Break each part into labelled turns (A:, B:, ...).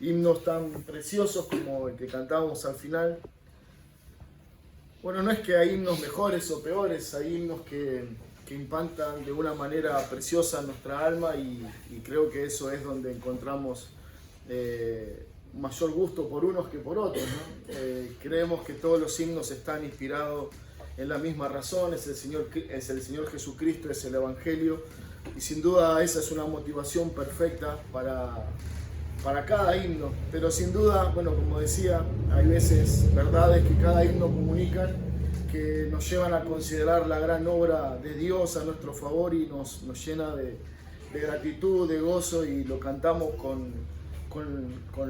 A: himnos tan preciosos como el que cantábamos al final. Bueno, no es que hay himnos mejores o peores, hay himnos que impactan de una manera preciosa nuestra alma y creo que eso es donde encontramos mayor gusto por unos que por otros, ¿no? Creemos que todos los himnos están inspirados en la misma razón, es el Señor Jesucristo, es el Evangelio, y sin duda esa es una motivación perfecta para cada himno, pero sin duda, bueno, como decía, hay veces verdades que cada himno comunican que nos llevan a considerar la gran obra de Dios a nuestro favor y nos llena de gratitud, de gozo, y lo cantamos con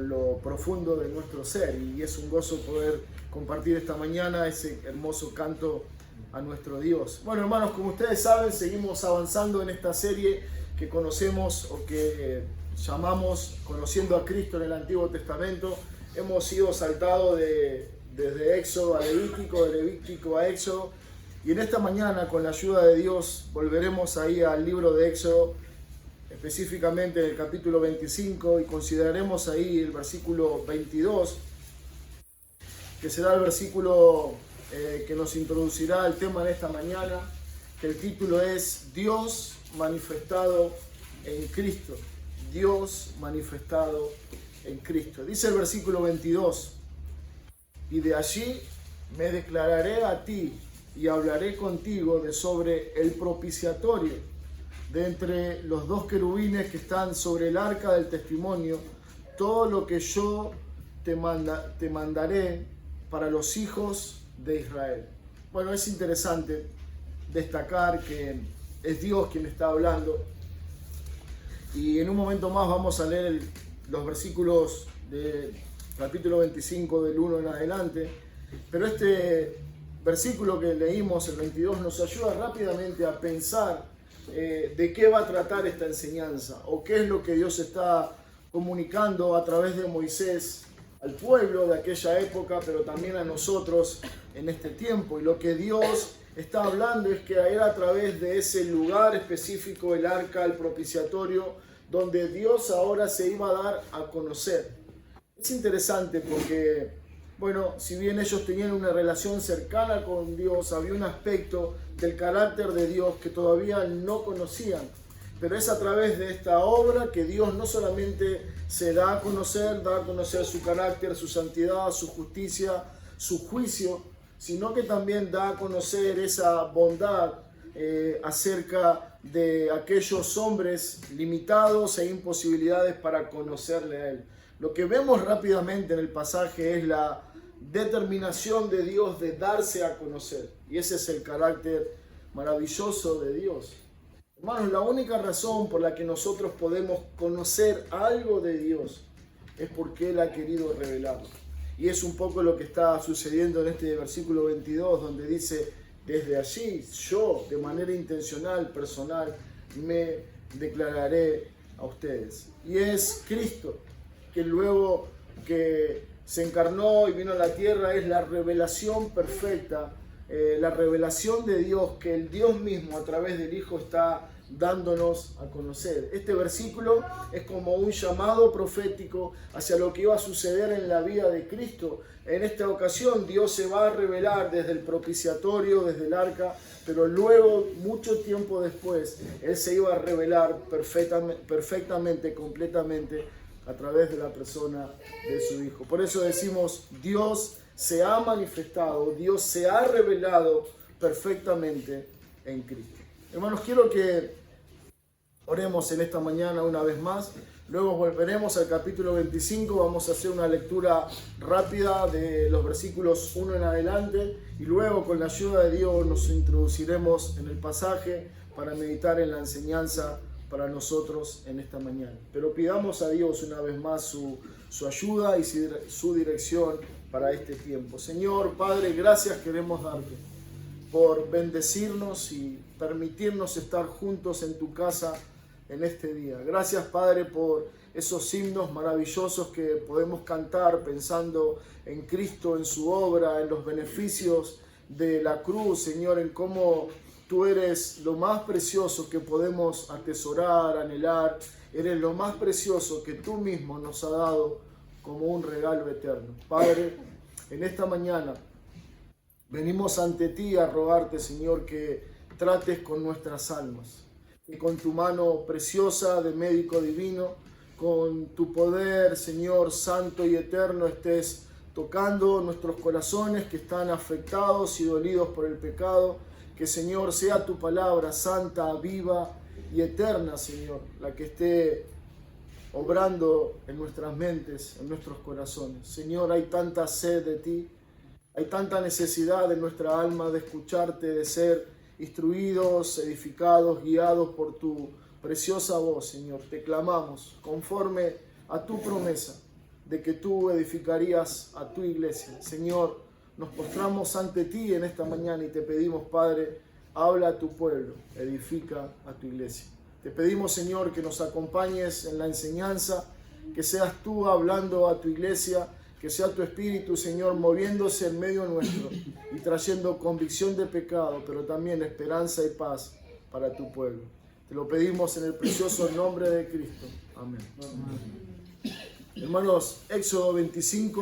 A: lo profundo de nuestro ser, y es un gozo poder compartir esta mañana ese hermoso canto a nuestro Dios. Bueno, hermanos, como ustedes saben, seguimos avanzando en esta serie que conocemos o que llamamos Conociendo a Cristo en el Antiguo Testamento. Hemos sido saltados desde Éxodo a Levítico, de Levítico a Éxodo, y en esta mañana, con la ayuda de Dios, volveremos ahí al libro de Éxodo, específicamente en el capítulo 25, y consideraremos ahí el versículo 22, que será el versículo que nos introducirá al tema de esta mañana, que el título es Dios manifestado en Cristo. Dios manifestado en Cristo. Dice el versículo 22, y de allí me declararé a ti y hablaré contigo de sobre el propiciatorio, de entre los dos querubines que están sobre el arca del testimonio, todo lo que yo te mandaré para los hijos de Israel. Bueno, es interesante destacar que es Dios quien está hablando, y en un momento más vamos a leer los versículos del capítulo 25 del 1 en adelante, pero este versículo que leímos, el 22, nos ayuda rápidamente a pensar de qué va a tratar esta enseñanza, o qué es lo que Dios está comunicando a través de Moisés al pueblo de aquella época, pero también a nosotros en este tiempo. Y lo que Dios está hablando es que era a través de ese lugar específico, el arca, el propiciatorio, donde Dios ahora se iba a dar a conocer. Es interesante porque, bueno, si bien ellos tenían una relación cercana con Dios, había un aspecto del carácter de Dios que todavía no conocían. Pero es a través de esta obra que Dios no solamente se da a conocer su carácter, su santidad, su justicia, su juicio, sino que también da a conocer esa bondad acerca de aquellos hombres limitados e imposibilidades para conocerle a Él. Lo que vemos rápidamente en el pasaje es la determinación de Dios de darse a conocer, y ese es el carácter maravilloso de Dios. Hermanos, la única razón por la que nosotros podemos conocer algo de Dios es porque Él ha querido revelarlo. Y es un poco lo que está sucediendo en este versículo 22, donde dice: desde allí yo, de manera intencional, personal, me declararé a ustedes. Y es Cristo, que luego que se encarnó y vino a la tierra, es la revelación perfecta, la revelación de Dios, que el Dios mismo a través del Hijo está dándonos a conocer. Este versículo es como un llamado profético hacia lo que iba a suceder en la vida de Cristo. En esta ocasión Dios se va a revelar desde el propiciatorio, desde el arca, pero luego, mucho tiempo después, Él se iba a revelar perfectamente, completamente, a través de la persona de su Hijo. Por eso decimos, Dios se ha manifestado, Dios se ha revelado perfectamente en Cristo. Hermanos, quiero que oremos en esta mañana una vez más. Luego volveremos al capítulo 25, vamos a hacer una lectura rápida de los versículos 1 en adelante, y luego, con la ayuda de Dios, nos introduciremos en el pasaje para meditar en la enseñanza para nosotros en esta mañana. Pero pidamos a Dios una vez más su ayuda y su dirección para este tiempo. Señor Padre, gracias queremos darte por bendecirnos y permitirnos estar juntos en tu casa en este día. Gracias, Padre, por esos himnos maravillosos que podemos cantar pensando en Cristo, en su obra, en los beneficios de la cruz, Señor, en cómo tú eres lo más precioso que podemos atesorar, anhelar. Eres lo más precioso que tú mismo nos has dado como un regalo eterno. Padre, en esta mañana venimos ante ti a rogarte, Señor, que trates con nuestras almas, que con tu mano preciosa de médico divino, con tu poder, Señor, santo y eterno, estés tocando nuestros corazones que están afectados y dolidos por el pecado. Que, Señor, sea tu palabra santa, viva y eterna, Señor, la que esté obrando en nuestras mentes, en nuestros corazones. Señor, hay tanta sed de ti, hay tanta necesidad en nuestra alma de escucharte, de ser instruidos, edificados, guiados por tu preciosa voz, Señor. Te clamamos conforme a tu promesa de que tú edificarías a tu iglesia. Señor, nos postramos ante ti en esta mañana y te pedimos, Padre, habla a tu pueblo, edifica a tu iglesia. Te pedimos, Señor, que nos acompañes en la enseñanza, que seas tú hablando a tu iglesia, que sea tu Espíritu, Señor, moviéndose en medio nuestro y trayendo convicción de pecado, pero también esperanza y paz para tu pueblo. Te lo pedimos en el precioso nombre de Cristo. Amén. Amén. Hermanos, Éxodo 25,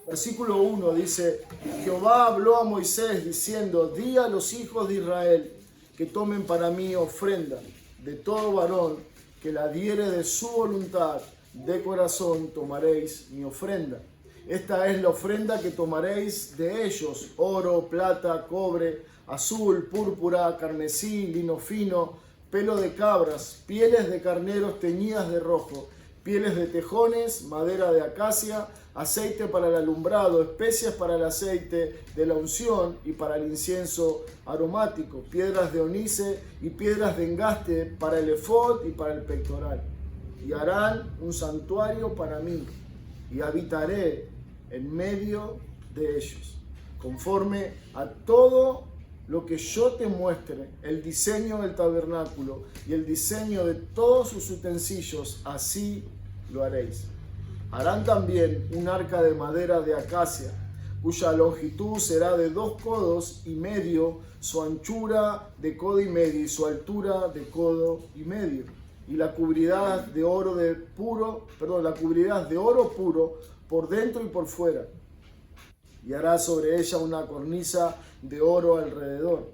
A: versículo 1 dice: Jehová habló a Moisés diciendo: di a los hijos de Israel que tomen para mí ofrenda de todo varón que la diere de su voluntad de corazón, tomaréis mi ofrenda. Esta es la ofrenda que tomaréis de ellos: oro, plata, cobre, azul, púrpura, carmesí, lino fino, pelo de cabras, pieles de carneros teñidas de rojo, pieles de tejones, madera de acacia, aceite para el alumbrado, especias para el aceite de la unción y para el incienso aromático, piedras de onice y piedras de engaste para el efod y para el pectoral. Y harán un santuario para mí, y habitaré en medio de ellos, conforme a todo lo que yo te muestre, el diseño del tabernáculo y el diseño de todos sus utensilios, así lo haréis. Harán también un arca de madera de acacia, cuya longitud será de 2 codos y medio, su anchura de codo y medio y su altura de codo y medio. Y la cubrirás de oro puro por dentro y por fuera. Y harás sobre ella una cornisa de oro alrededor.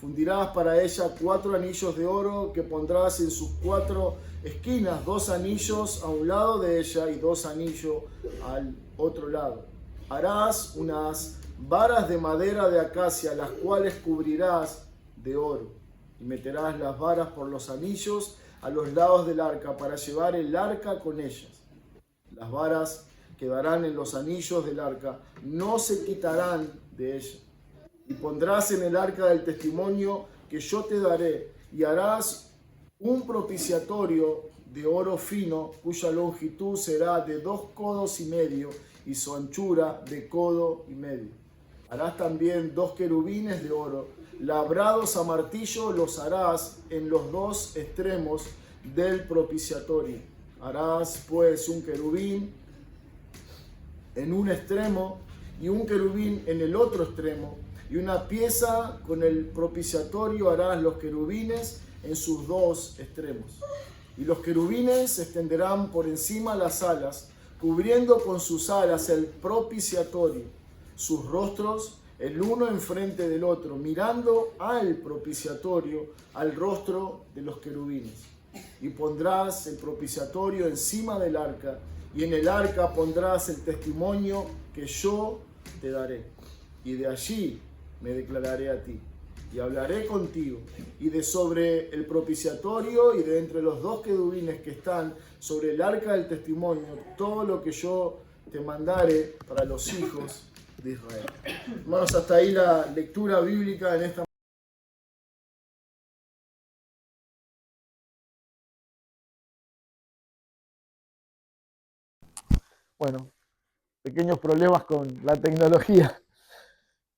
A: Fundirás para ella 4 anillos de oro que pondrás en sus 4 esquinas, 2 anillos a un lado de ella y 2 anillos al otro lado. Harás unas varas de madera de acacia, las cuales cubrirás de oro. Y meterás las varas por los anillos a los lados del arca para llevar el arca con ellas. Las varas quedarán en los anillos del arca, no se quitarán de ella. Y pondrás en el arca del testimonio que yo te daré, y harás un propiciatorio de oro fino, cuya longitud será de 2 codos y medio, y su anchura de codo y medio. Harás también 2 querubines de oro, labrados a martillo, los harás en los 2 extremos del propiciatorio. Harás pues un querubín en un extremo y un querubín en el otro extremo, y una pieza con el propiciatorio harás los querubines en sus 2 extremos. Y los querubines extenderán por encima las alas, cubriendo con sus alas el propiciatorio, sus rostros el uno enfrente del otro, mirando al propiciatorio, al rostro de los querubines. Y pondrás el propiciatorio encima del arca, y en el arca pondrás el testimonio que yo te daré. Y de allí me declararé a ti, y hablaré contigo, y de sobre el propiciatorio, y de entre los 2 querubines que están sobre el arca del testimonio, todo lo que yo te mandare para los hijos de Israel. Hermanos, hasta ahí la lectura bíblica en esta. Bueno, pequeños problemas con la tecnología.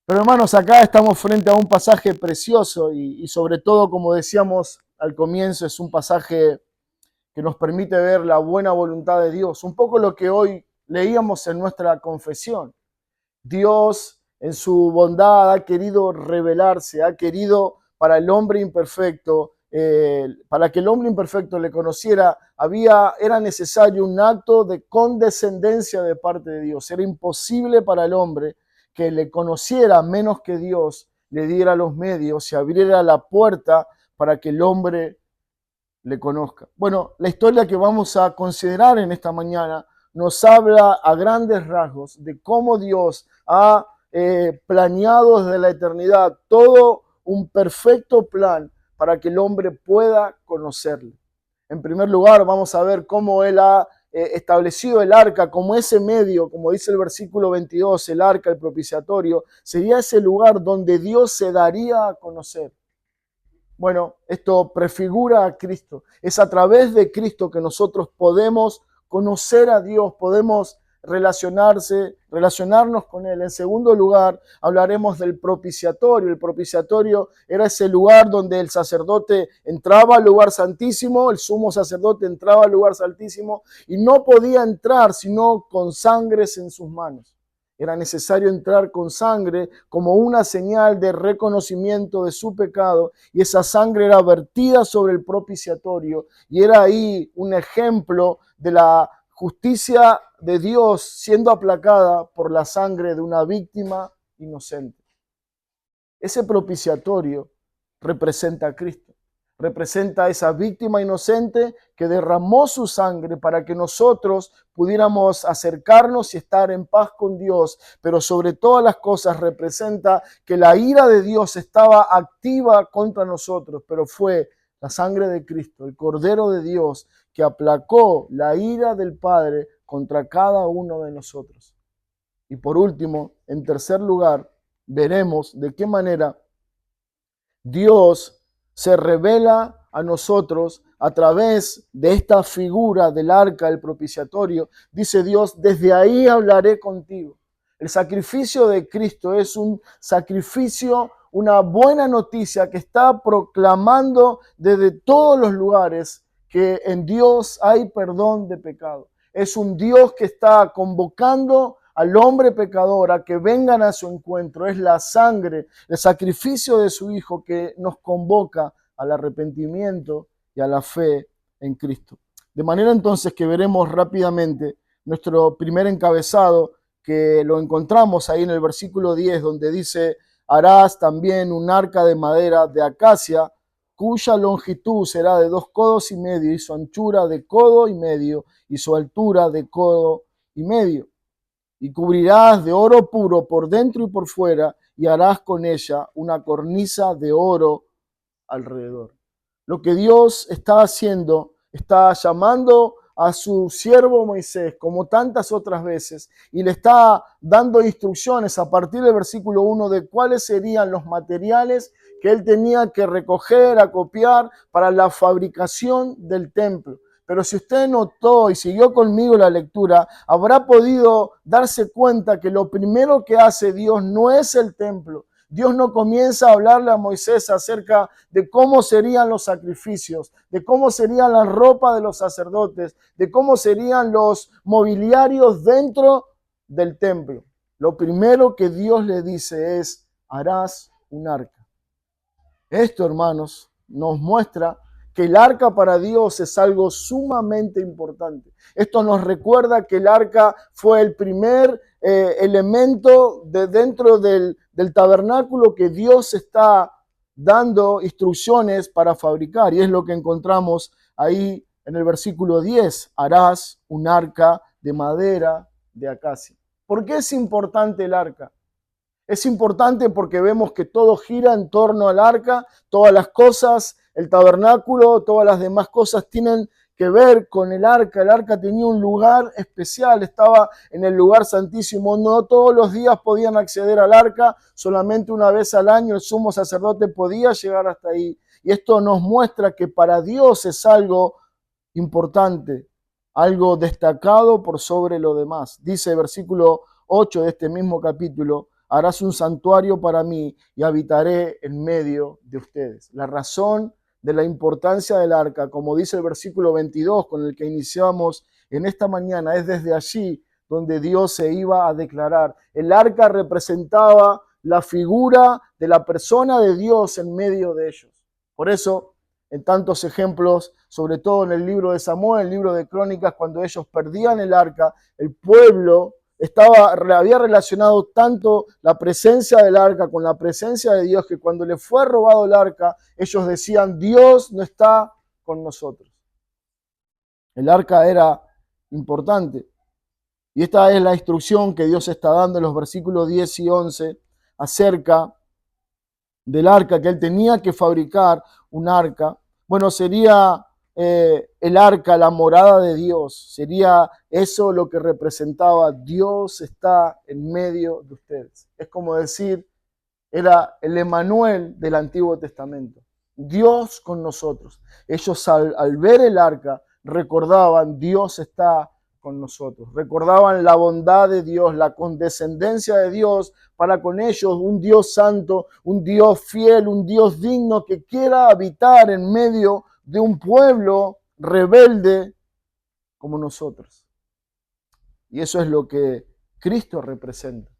A: Pero hermanos, acá estamos frente a un pasaje precioso y sobre todo, como decíamos al comienzo, es un pasaje que nos permite ver la buena voluntad de Dios. Un poco lo que hoy leíamos en nuestra confesión. Dios, en su bondad, ha querido revelarse, ha querido para el hombre imperfecto para que el hombre imperfecto le conociera, era necesario un acto de condescendencia de parte de Dios. Era imposible para el hombre que le conociera menos que Dios le diera los medios y abriera la puerta para que el hombre le conozca. Bueno, la historia que vamos a considerar en esta mañana nos habla a grandes rasgos de cómo Dios ha planeado desde la eternidad todo un perfecto plan para que el hombre pueda conocerle. En primer lugar, vamos a ver cómo Él ha establecido el arca como ese medio, como dice el versículo 22, el arca, el propiciatorio, sería ese lugar donde Dios se daría a conocer. Bueno, esto prefigura a Cristo. Es a través de Cristo que nosotros podemos conocer a Dios, podemos relacionarnos con Él. En segundo lugar, hablaremos del propiciatorio. El propiciatorio era ese lugar donde el sacerdote entraba al lugar santísimo, el sumo sacerdote entraba al lugar santísimo y no podía entrar sino con sangres en sus manos. Era necesario entrar con sangre como una señal de reconocimiento de su pecado, y esa sangre era vertida sobre el propiciatorio y era ahí un ejemplo de la justicia de Dios siendo aplacada por la sangre de una víctima inocente. Ese propiciatorio representa a Cristo. Representa a esa víctima inocente que derramó su sangre para que nosotros pudiéramos acercarnos y estar en paz con Dios, pero sobre todas las cosas representa que la ira de Dios estaba activa contra nosotros, pero fue la sangre de Cristo, el Cordero de Dios, que aplacó la ira del Padre contra cada uno de nosotros. Y por último, en tercer lugar, veremos de qué manera Dios se revela a nosotros a través de esta figura del arca, el propiciatorio. Dice Dios, desde ahí hablaré contigo. El sacrificio de Cristo es un sacrificio, una buena noticia que está proclamando desde todos los lugares que en Dios hay perdón de pecado. Es un Dios que está convocando al hombre pecador a que vengan a su encuentro. Es la sangre, el sacrificio de su Hijo que nos convoca al arrepentimiento y a la fe en Cristo. De manera entonces que veremos rápidamente nuestro primer encabezado, que lo encontramos ahí en el versículo 10, donde dice: harás también un arca de madera de acacia, cuya longitud será de 2 codos y medio, y su anchura de codo y medio, y su altura de codo y medio. Y cubrirás de oro puro por dentro y por fuera, y harás con ella una cornisa de oro alrededor. Lo que Dios está haciendo, está llamando a su siervo Moisés, como tantas otras veces, y le está dando instrucciones a partir del versículo 1 de cuáles serían los materiales que él tenía que recoger, acopiar para la fabricación del templo. Pero si usted notó y siguió conmigo la lectura, habrá podido darse cuenta que lo primero que hace Dios no es el templo. Dios no comienza a hablarle a Moisés acerca de cómo serían los sacrificios, de cómo serían la ropa de los sacerdotes, de cómo serían los mobiliarios dentro del templo. Lo primero que Dios le dice es: harás un arca. Esto, hermanos, nos muestra que el arca para Dios es algo sumamente importante. Esto nos recuerda que el arca fue el primer elemento dentro del tabernáculo que Dios está dando instrucciones para fabricar. Y es lo que encontramos ahí en el versículo 10. Harás un arca de madera de acacia. ¿Por qué es importante el arca? Es importante porque vemos que todo gira en torno al arca, todas las cosas, el tabernáculo, todas las demás cosas tienen que ver con el arca. El arca tenía un lugar especial, estaba en el lugar santísimo. No todos los días podían acceder al arca, solamente una vez al año el sumo sacerdote podía llegar hasta ahí. Y esto nos muestra que para Dios es algo importante, algo destacado por sobre lo demás. Dice el versículo 8 de este mismo capítulo: harás un santuario para mí y habitaré en medio de ustedes. La razón de la importancia del arca, como dice el versículo 22 con el que iniciamos en esta mañana, es desde allí donde Dios se iba a declarar. El arca representaba la figura de la persona de Dios en medio de ellos. Por eso en tantos ejemplos, sobre todo en el libro de Samuel, el libro de Crónicas, cuando ellos perdían el arca, el pueblo había relacionado tanto la presencia del arca con la presencia de Dios, que cuando le fue robado el arca, ellos decían, Dios no está con nosotros. El arca era importante. Y esta es la instrucción que Dios está dando en los versículos 10 y 11 acerca del arca, que él tenía que fabricar un arca. Bueno, sería el arca, la morada de Dios. Sería eso lo que representaba. Dios está en medio de ustedes. Es como decir, era el Emanuel del Antiguo Testamento. Dios con nosotros. Ellos al ver el arca recordaban, Dios está con nosotros. Recordaban la bondad de Dios, la condescendencia de Dios para con ellos, un Dios santo, un Dios fiel, un Dios digno que quiera habitar en medio de un pueblo rebelde como nosotros. Y eso es lo que Cristo representa.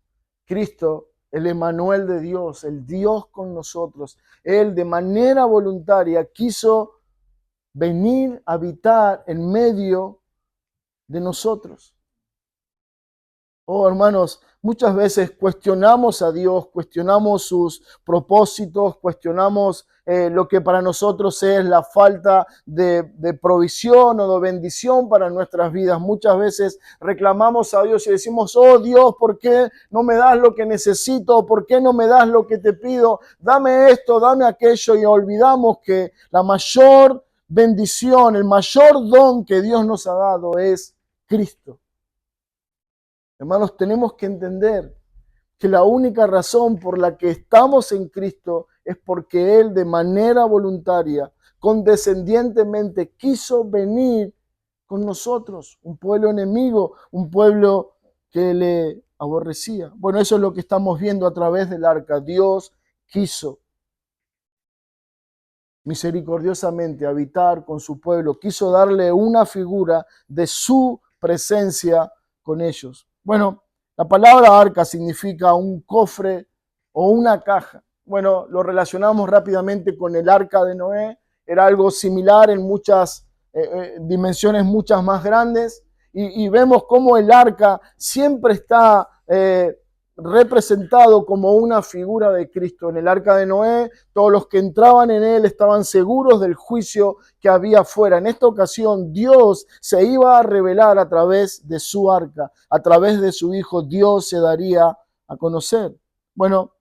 A: Cristo, el Emanuel de Dios, el Dios con nosotros, Él de manera voluntaria quiso venir a habitar en medio de nosotros. Oh, hermanos, muchas veces cuestionamos a Dios, cuestionamos sus propósitos, cuestionamos lo que para nosotros es la falta de provisión o de bendición para nuestras vidas. Muchas veces reclamamos a Dios y decimos, oh Dios, ¿por qué no me das lo que necesito? ¿Por qué no me das lo que te pido? Dame esto, dame aquello, y olvidamos que la mayor bendición, el mayor don que Dios nos ha dado es Cristo. Hermanos, tenemos que entender que la única razón por la que estamos en Cristo es porque Él de manera voluntaria, condescendientemente, quiso venir con nosotros, un pueblo enemigo, un pueblo que le aborrecía. Bueno, eso es lo que estamos viendo a través del arca. Dios quiso misericordiosamente habitar con su pueblo, quiso darle una figura de su presencia con ellos. Bueno, la palabra arca significa un cofre o una caja. Bueno, lo relacionamos rápidamente con el arca de Noé. Era algo similar en muchas dimensiones, muchas más grandes. Y vemos cómo el arca siempre está representado como una figura de Cristo. En el arca de Noé, todos los que entraban en él estaban seguros del juicio que había afuera. En esta ocasión, Dios se iba a revelar a través de su arca, a través de su Hijo. Dios se daría a conocer. Bueno,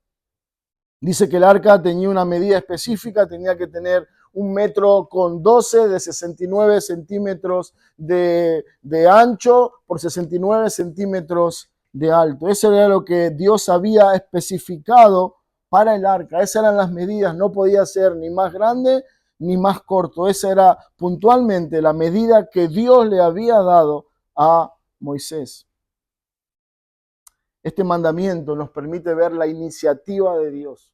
A: dice que el arca tenía una medida específica, tenía que tener 1,12 m de 69 centímetros de ancho por 69 centímetros de alto. Eso era lo que Dios había especificado para el arca. Esas eran las medidas, no podía ser ni más grande ni más corto. Esa era puntualmente la medida que Dios le había dado a Moisés. Este mandamiento nos permite ver la iniciativa de Dios.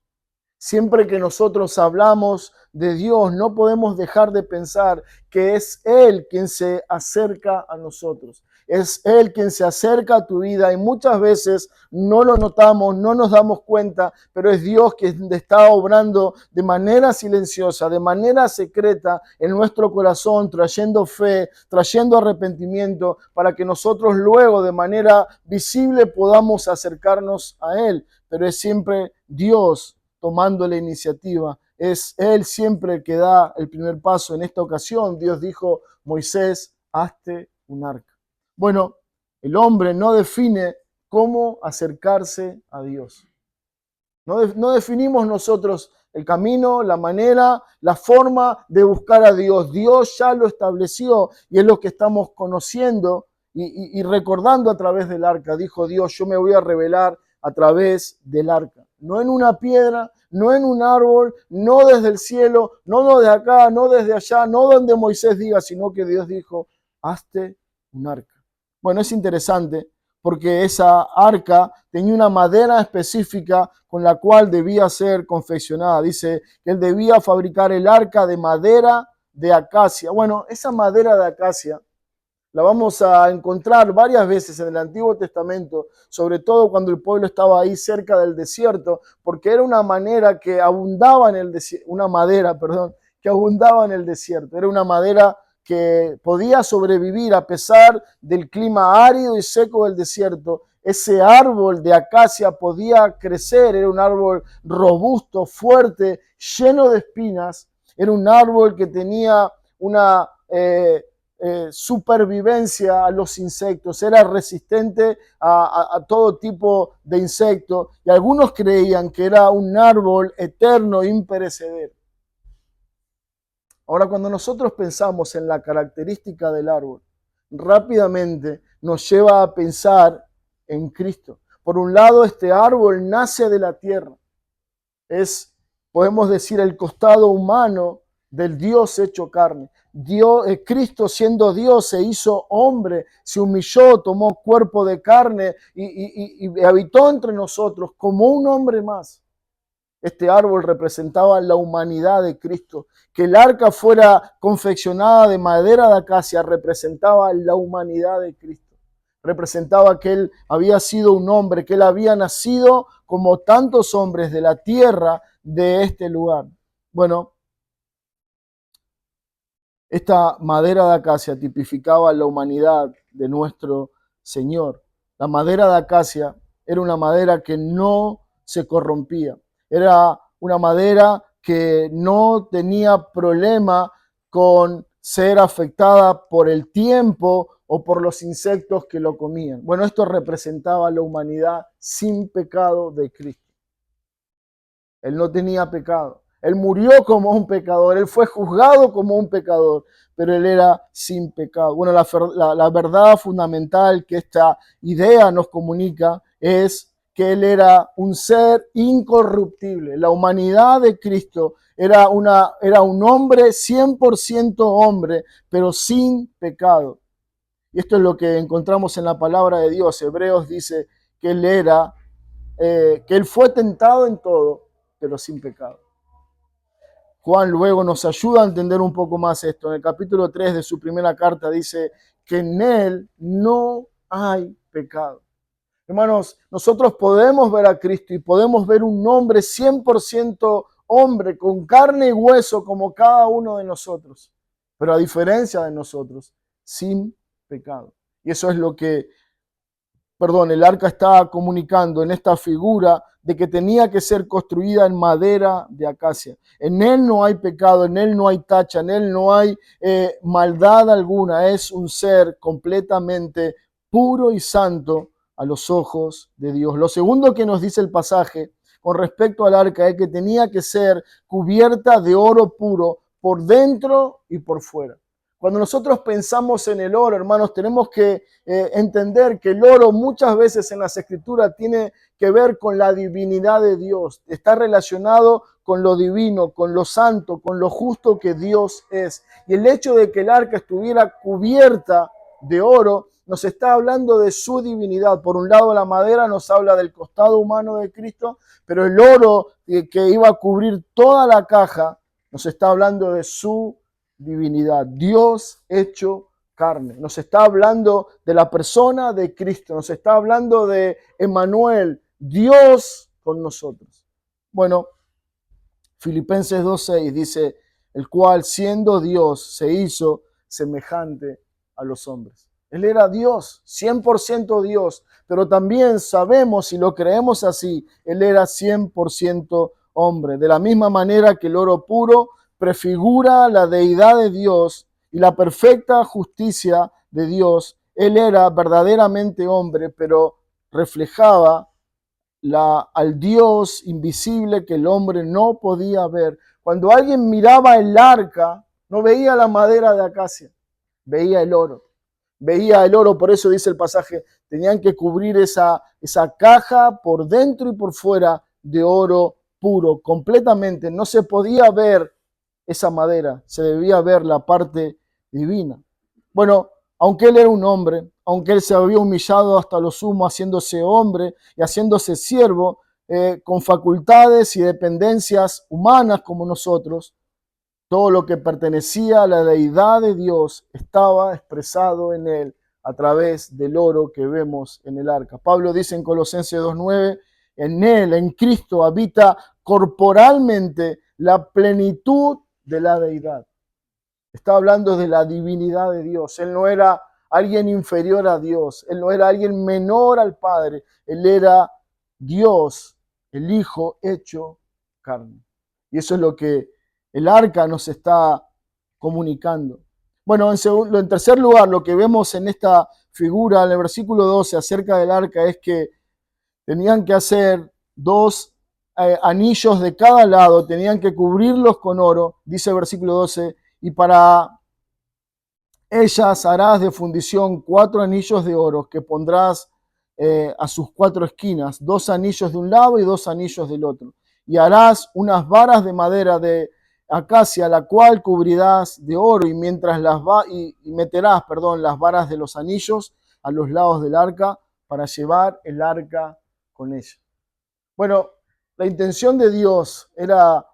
A: Siempre que nosotros hablamos de Dios, no podemos dejar de pensar que es Él quien se acerca a nosotros. Es Él quien se acerca a tu vida y muchas veces no lo notamos, no nos damos cuenta, pero es Dios quien está obrando de manera silenciosa, de manera secreta en nuestro corazón, trayendo fe, trayendo arrepentimiento, para que nosotros luego de manera visible podamos acercarnos a Él. Pero es siempre Dios tomando la iniciativa. Es Él siempre el que da el primer paso. En esta ocasión Dios dijo, Moisés, hazte un arca. Bueno, el hombre no define cómo acercarse a Dios. No definimos nosotros el camino, la manera, la forma de buscar a Dios. Dios ya lo estableció y es lo que estamos conociendo y recordando a través del arca. Dijo Dios, yo me voy a revelar a través del arca. No en una piedra, no en un árbol, no desde el cielo, no desde acá, no desde allá, no donde Moisés diga, sino que Dios dijo, hazte un arca. Bueno, es interesante porque esa arca tenía una madera específica con la cual debía ser confeccionada. Dice que él debía fabricar el arca de madera de acacia. Bueno, esa madera de acacia la vamos a encontrar varias veces en el Antiguo Testamento, sobre todo cuando el pueblo estaba ahí cerca del desierto, porque era una madera que abundaba que abundaba en el desierto. Era una madera que podía sobrevivir a pesar del clima árido y seco del desierto. Ese árbol de acacia podía crecer, era un árbol robusto, fuerte, lleno de espinas. Era un árbol que tenía una supervivencia a los insectos, era resistente a todo tipo de insectos, y algunos creían que era un árbol eterno, imperecedero. Ahora, cuando nosotros pensamos en la característica del árbol, rápidamente nos lleva a pensar en Cristo. Por un lado, este árbol nace de la tierra. Es, podemos decir, el costado humano del Dios hecho carne. Cristo, siendo Dios, se hizo hombre, se humilló, tomó cuerpo de carne y habitó entre nosotros como un hombre más. Este árbol representaba la humanidad de Cristo. Que el arca fuera confeccionada de madera de acacia representaba la humanidad de Cristo. Representaba que Él había sido un hombre, que Él había nacido como tantos hombres de la tierra de este lugar. Bueno, esta madera de acacia tipificaba la humanidad de nuestro Señor. La madera de acacia era una madera que no se corrompía. Era una madera que no tenía problema con ser afectada por el tiempo o por los insectos que lo comían. Bueno, esto representaba la humanidad sin pecado de Cristo. Él no tenía pecado. Él murió como un pecador, Él fue juzgado como un pecador, pero Él era sin pecado. Bueno, la verdad fundamental que esta idea nos comunica es que Él era un ser incorruptible. La humanidad de Cristo era un hombre 100% hombre, pero sin pecado. Y esto es lo que encontramos en la palabra de Dios. Hebreos dice que Él fue tentado en todo, pero sin pecado. Juan luego nos ayuda a entender un poco más esto. En el capítulo 3 de su primera carta dice que en Él no hay pecado. Hermanos, nosotros podemos ver a Cristo y podemos ver un hombre 100% hombre, con carne y hueso como cada uno de nosotros, pero a diferencia de nosotros, sin pecado. Y eso es lo que, el arca estaba comunicando en esta figura de que tenía que ser construida en madera de acacia. En Él no hay pecado, en Él no hay tacha, en Él no hay maldad alguna. Es un ser completamente puro y santo a los ojos de Dios. Lo segundo que nos dice el pasaje con respecto al arca es que tenía que ser cubierta de oro puro por dentro y por fuera. Cuando nosotros pensamos en el oro, hermanos, tenemos que entender que el oro muchas veces en las Escrituras tiene que ver con la divinidad de Dios. Está relacionado con lo divino, con lo santo, con lo justo que Dios es. Y el hecho de que el arca estuviera cubierta de oro nos está hablando de su divinidad. Por un lado, la madera nos habla del costado humano de Cristo, pero el oro que iba a cubrir toda la caja nos está hablando de su divinidad, Dios hecho carne. Nos está hablando de la persona de Cristo, nos está hablando de Emmanuel, Dios con nosotros. Bueno, Filipenses 2:6 dice, el cual siendo Dios se hizo semejante a los hombres. Él era Dios, 100% Dios, pero también sabemos y lo creemos así, Él era 100% hombre. De la misma manera que el oro puro prefigura la deidad de Dios y la perfecta justicia de Dios, Él era verdaderamente hombre, pero reflejaba al Dios invisible que el hombre no podía ver. Cuando alguien miraba el arca, no veía la madera de acacia, veía el oro. Veía el oro, por eso dice el pasaje, tenían que cubrir esa caja por dentro y por fuera de oro puro, completamente. No se podía ver esa madera, se debía ver la parte divina. Bueno, aunque Él era un hombre, aunque Él se había humillado hasta lo sumo, haciéndose hombre y haciéndose siervo, con facultades y dependencias humanas como nosotros, todo lo que pertenecía a la deidad de Dios estaba expresado en Él a través del oro que vemos en el arca. Pablo dice en Colosenses 2:9, en Él, en Cristo, habita corporalmente la plenitud de la deidad. Está hablando de la divinidad de Dios. Él no era alguien inferior a Dios. Él no era alguien menor al Padre. Él era Dios, el Hijo hecho carne. Y eso es lo que el arca nos está comunicando. Bueno, en tercer lugar, lo que vemos en esta figura, en el versículo 12, acerca del arca, es que tenían que hacer dos anillos de cada lado, tenían que cubrirlos con oro, dice el versículo 12, y para ellas harás de fundición 4 anillos de oro que pondrás a sus 4 esquinas, 2 anillos de un lado y 2 anillos del otro. Y harás unas varas de madera de acacia, la cual cubrirás de oro, y mientras meterás, las varas de los anillos a los lados del arca para llevar el arca con ella. Bueno, la intención de Dios era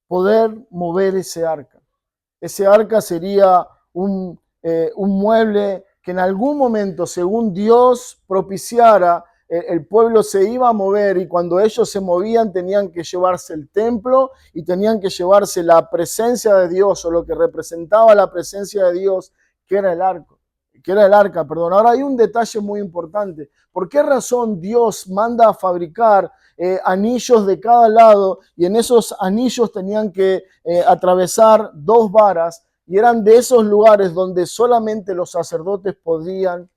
A: poder mover ese arca. Ese arca sería un mueble que en algún momento, según Dios propiciara, el pueblo se iba a mover, y cuando ellos se movían tenían que llevarse el templo y tenían que llevarse la presencia de Dios, o lo que representaba la presencia de Dios, que era el arca. Ahora hay un detalle muy importante. ¿Por qué razón Dios manda a fabricar anillos de cada lado, y en esos anillos tenían que atravesar 2 varas, y eran de esos lugares donde solamente los sacerdotes podían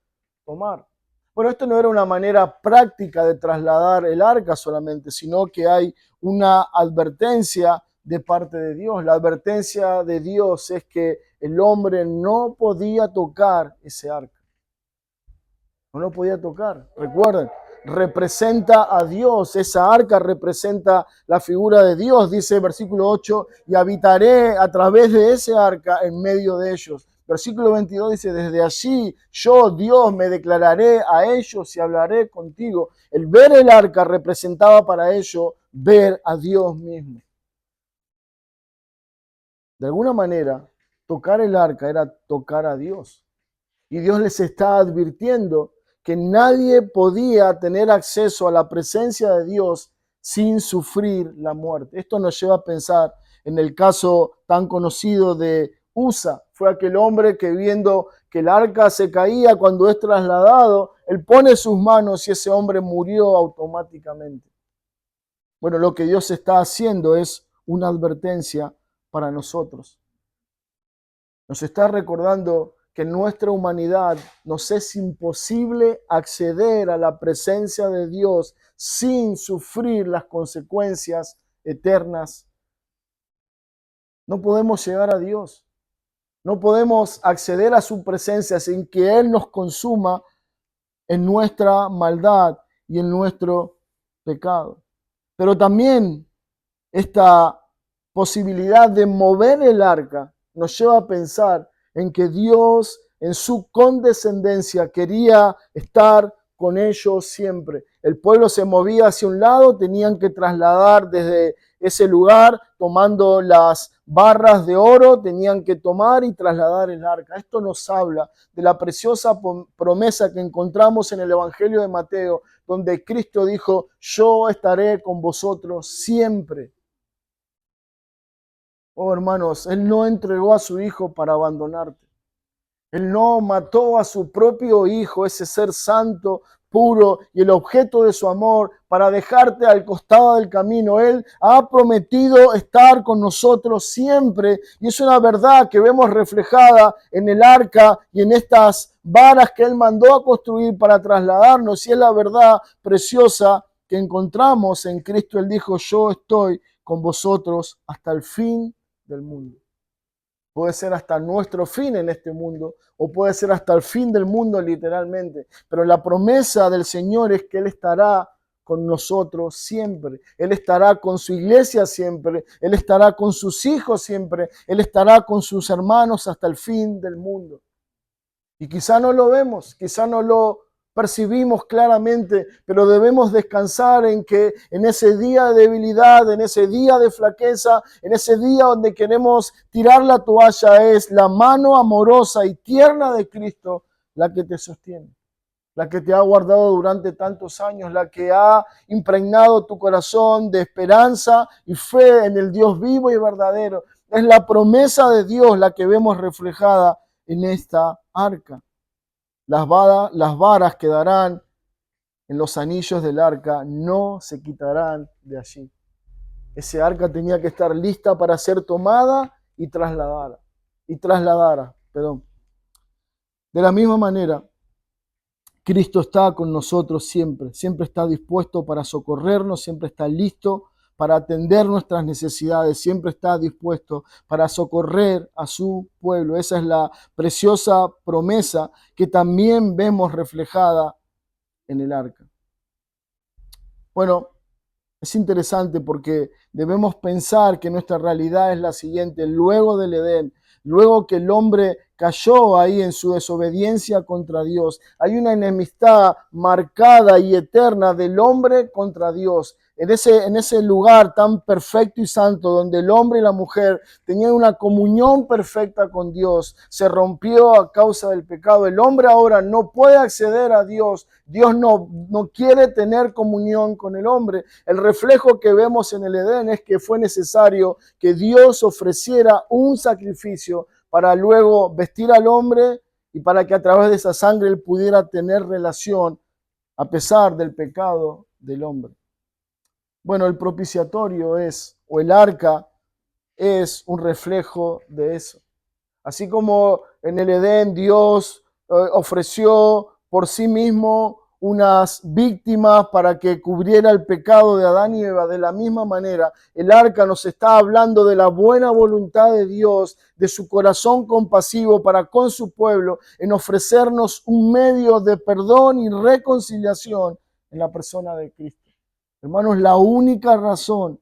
A: tomar? Bueno, esto no era una manera práctica de trasladar el arca solamente, sino que hay una advertencia de parte de Dios. La advertencia de Dios es que el hombre no podía tocar ese arca. No lo podía tocar. Recuerden, representa a Dios. Esa arca representa la figura de Dios. Dice el versículo 8, y habitaré a través de ese arca en medio de ellos. Versículo 22 dice, desde allí yo, Dios, me declararé a ellos y hablaré contigo. El ver el arca representaba para ellos ver a Dios mismo. De alguna manera, tocar el arca era tocar a Dios. Y Dios les está advirtiendo que nadie podía tener acceso a la presencia de Dios sin sufrir la muerte. Esto nos lleva a pensar en el caso tan conocido de Usa. Fue aquel hombre que, viendo que el arca se caía cuando es trasladado, él pone sus manos y ese hombre murió automáticamente. Bueno, lo que Dios está haciendo es una advertencia para nosotros. Nos está recordando que en nuestra humanidad nos es imposible acceder a la presencia de Dios sin sufrir las consecuencias eternas. No podemos llegar a Dios. No podemos acceder a su presencia sin que Él nos consuma en nuestra maldad y en nuestro pecado. Pero también esta posibilidad de mover el arca nos lleva a pensar en que Dios, en su condescendencia, quería estar con ellos siempre. El pueblo se movía hacia un lado, tenían que trasladar desde ese lugar, tomando las barras de oro, tenían que tomar y trasladar el arca. Esto nos habla de la preciosa promesa que encontramos en el Evangelio de Mateo, donde Cristo dijo, yo estaré con vosotros siempre. Oh, hermanos, Él no entregó a su Hijo para abandonarte. Él no mató a su propio Hijo, ese ser santo, puro y el objeto de su amor, para dejarte al costado del camino. Él ha prometido estar con nosotros siempre, y es una verdad que vemos reflejada en el arca y en estas varas que Él mandó a construir para trasladarnos, y es la verdad preciosa que encontramos en Cristo. Él dijo, yo estoy con vosotros hasta el fin del mundo. Puede ser hasta nuestro fin en este mundo, o puede ser hasta el fin del mundo literalmente. Pero la promesa del Señor es que Él estará con nosotros siempre. Él estará con su iglesia siempre. Él estará con sus hijos siempre. Él estará con sus hermanos hasta el fin del mundo. Y quizá no lo vemos, quizá no lo percibimos claramente, pero debemos descansar en que en ese día de debilidad, en ese día de flaqueza, en ese día donde queremos tirar la toalla, es la mano amorosa y tierna de Cristo la que te sostiene, la que te ha guardado durante tantos años, la que ha impregnado tu corazón de esperanza y fe en el Dios vivo y verdadero. Es la promesa de Dios la que vemos reflejada en esta arca. Las varas quedarán en los anillos del arca, no se quitarán de allí. Ese arca tenía que estar lista para ser tomada y trasladada. De la misma manera, Cristo está con nosotros siempre, siempre está dispuesto para socorrernos, siempre está listo para atender nuestras necesidades, siempre está dispuesto para socorrer a su pueblo. Esa es la preciosa promesa que también vemos reflejada en el arca. Bueno, es interesante porque debemos pensar que nuestra realidad es la siguiente. Luego del Edén, luego que el hombre cayó ahí en su desobediencia contra Dios, hay una enemistad marcada y eterna del hombre contra Dios. En ese lugar tan perfecto y santo, donde el hombre y la mujer tenían una comunión perfecta con Dios, se rompió a causa del pecado. El hombre ahora no puede acceder a Dios. Dios no quiere tener comunión con el hombre. El reflejo que vemos en el Edén es que fue necesario que Dios ofreciera un sacrificio para luego vestir al hombre y para que a través de esa sangre él pudiera tener relación a pesar del pecado del hombre. Bueno, el propiciatorio o el arca es un reflejo de eso. Así como en el Edén Dios ofreció por sí mismo unas víctimas para que cubriera el pecado de Adán y Eva, de la misma manera, el arca nos está hablando de la buena voluntad de Dios, de su corazón compasivo para con su pueblo, en ofrecernos un medio de perdón y reconciliación en la persona de Cristo. Hermanos, la única razón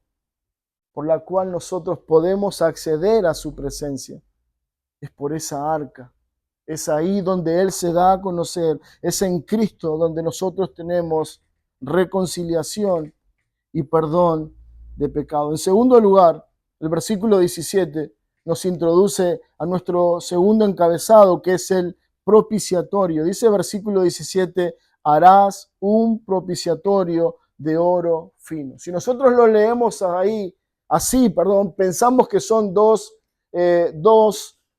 A: por la cual nosotros podemos acceder a su presencia es por esa arca. Es ahí donde Él se da a conocer. Es en Cristo donde nosotros tenemos reconciliación y perdón de pecado. En segundo lugar, el versículo 17 nos introduce a nuestro segundo encabezado, que es el propiciatorio. Dice el versículo 17, harás un propiciatorio de oro fino. Si nosotros lo leemos ahí, pensamos que son dos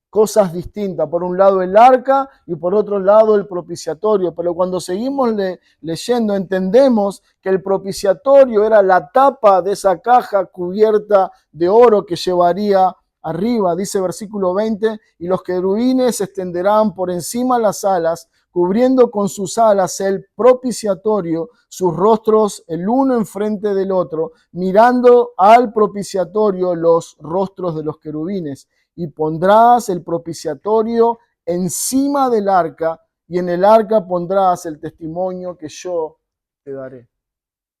A: cosas distintas. Por un lado el arca y por otro lado el propiciatorio. Pero cuando seguimos leyendo entendemos que el propiciatorio era la tapa de esa caja cubierta de oro que llevaría arriba. Dice versículo 20, y los querubines extenderán por encima las alas, cubriendo con sus alas el propiciatorio, sus rostros el uno enfrente del otro, mirando al propiciatorio los rostros de los querubines. Y pondrás el propiciatorio encima del arca, y en el arca pondrás el testimonio que yo te daré.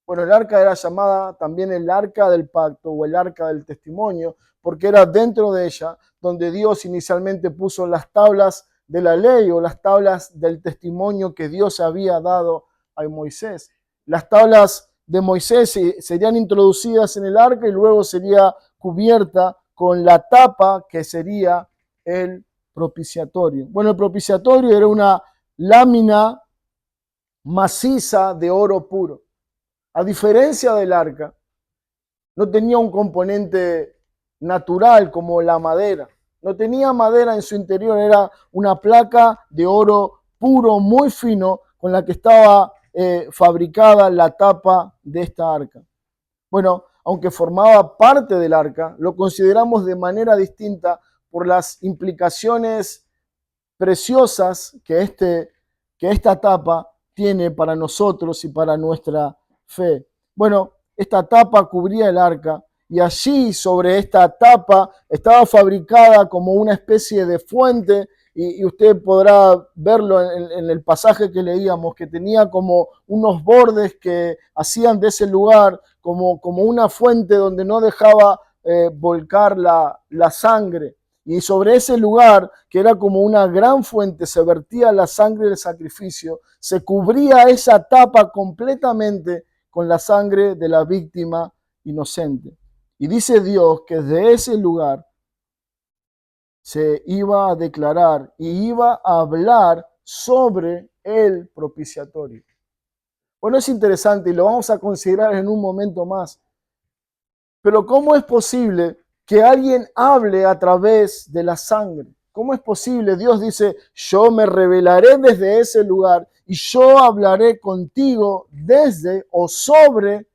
A: Bueno, el arca era llamada también el arca del pacto o el arca del testimonio, porque era dentro de ella donde Dios inicialmente puso las tablas de la ley o las tablas del testimonio que Dios había dado a Moisés. Las tablas de Moisés serían introducidas en el arca y luego sería cubierta con la tapa que sería el propiciatorio. Bueno, el propiciatorio era una lámina maciza de oro puro. A diferencia del arca, no tenía un componente natural como la madera. No tenía madera en su interior, era una placa de oro puro, muy fino, con la que estaba fabricada la tapa de esta arca. Bueno, aunque formaba parte del arca, lo consideramos de manera distinta por las implicaciones preciosas que esta tapa tiene para nosotros y para nuestra fe. Bueno, esta tapa cubría el arca y allí sobre esta tapa estaba fabricada como una especie de fuente y usted podrá verlo en el pasaje que leíamos, que tenía como unos bordes que hacían de ese lugar como una fuente donde no dejaba volcar la sangre. Y sobre ese lugar, que era como una gran fuente, se vertía la sangre del sacrificio, se cubría esa tapa completamente con la sangre de la víctima inocente. Y dice Dios que de ese lugar se iba a declarar y iba a hablar sobre el propiciatorio. Bueno, es interesante y lo vamos a considerar en un momento más. Pero ¿cómo es posible que alguien hable a través de la sangre. ¿Cómo es posible? Dios dice, yo me revelaré desde ese lugar y yo hablaré contigo desde o sobre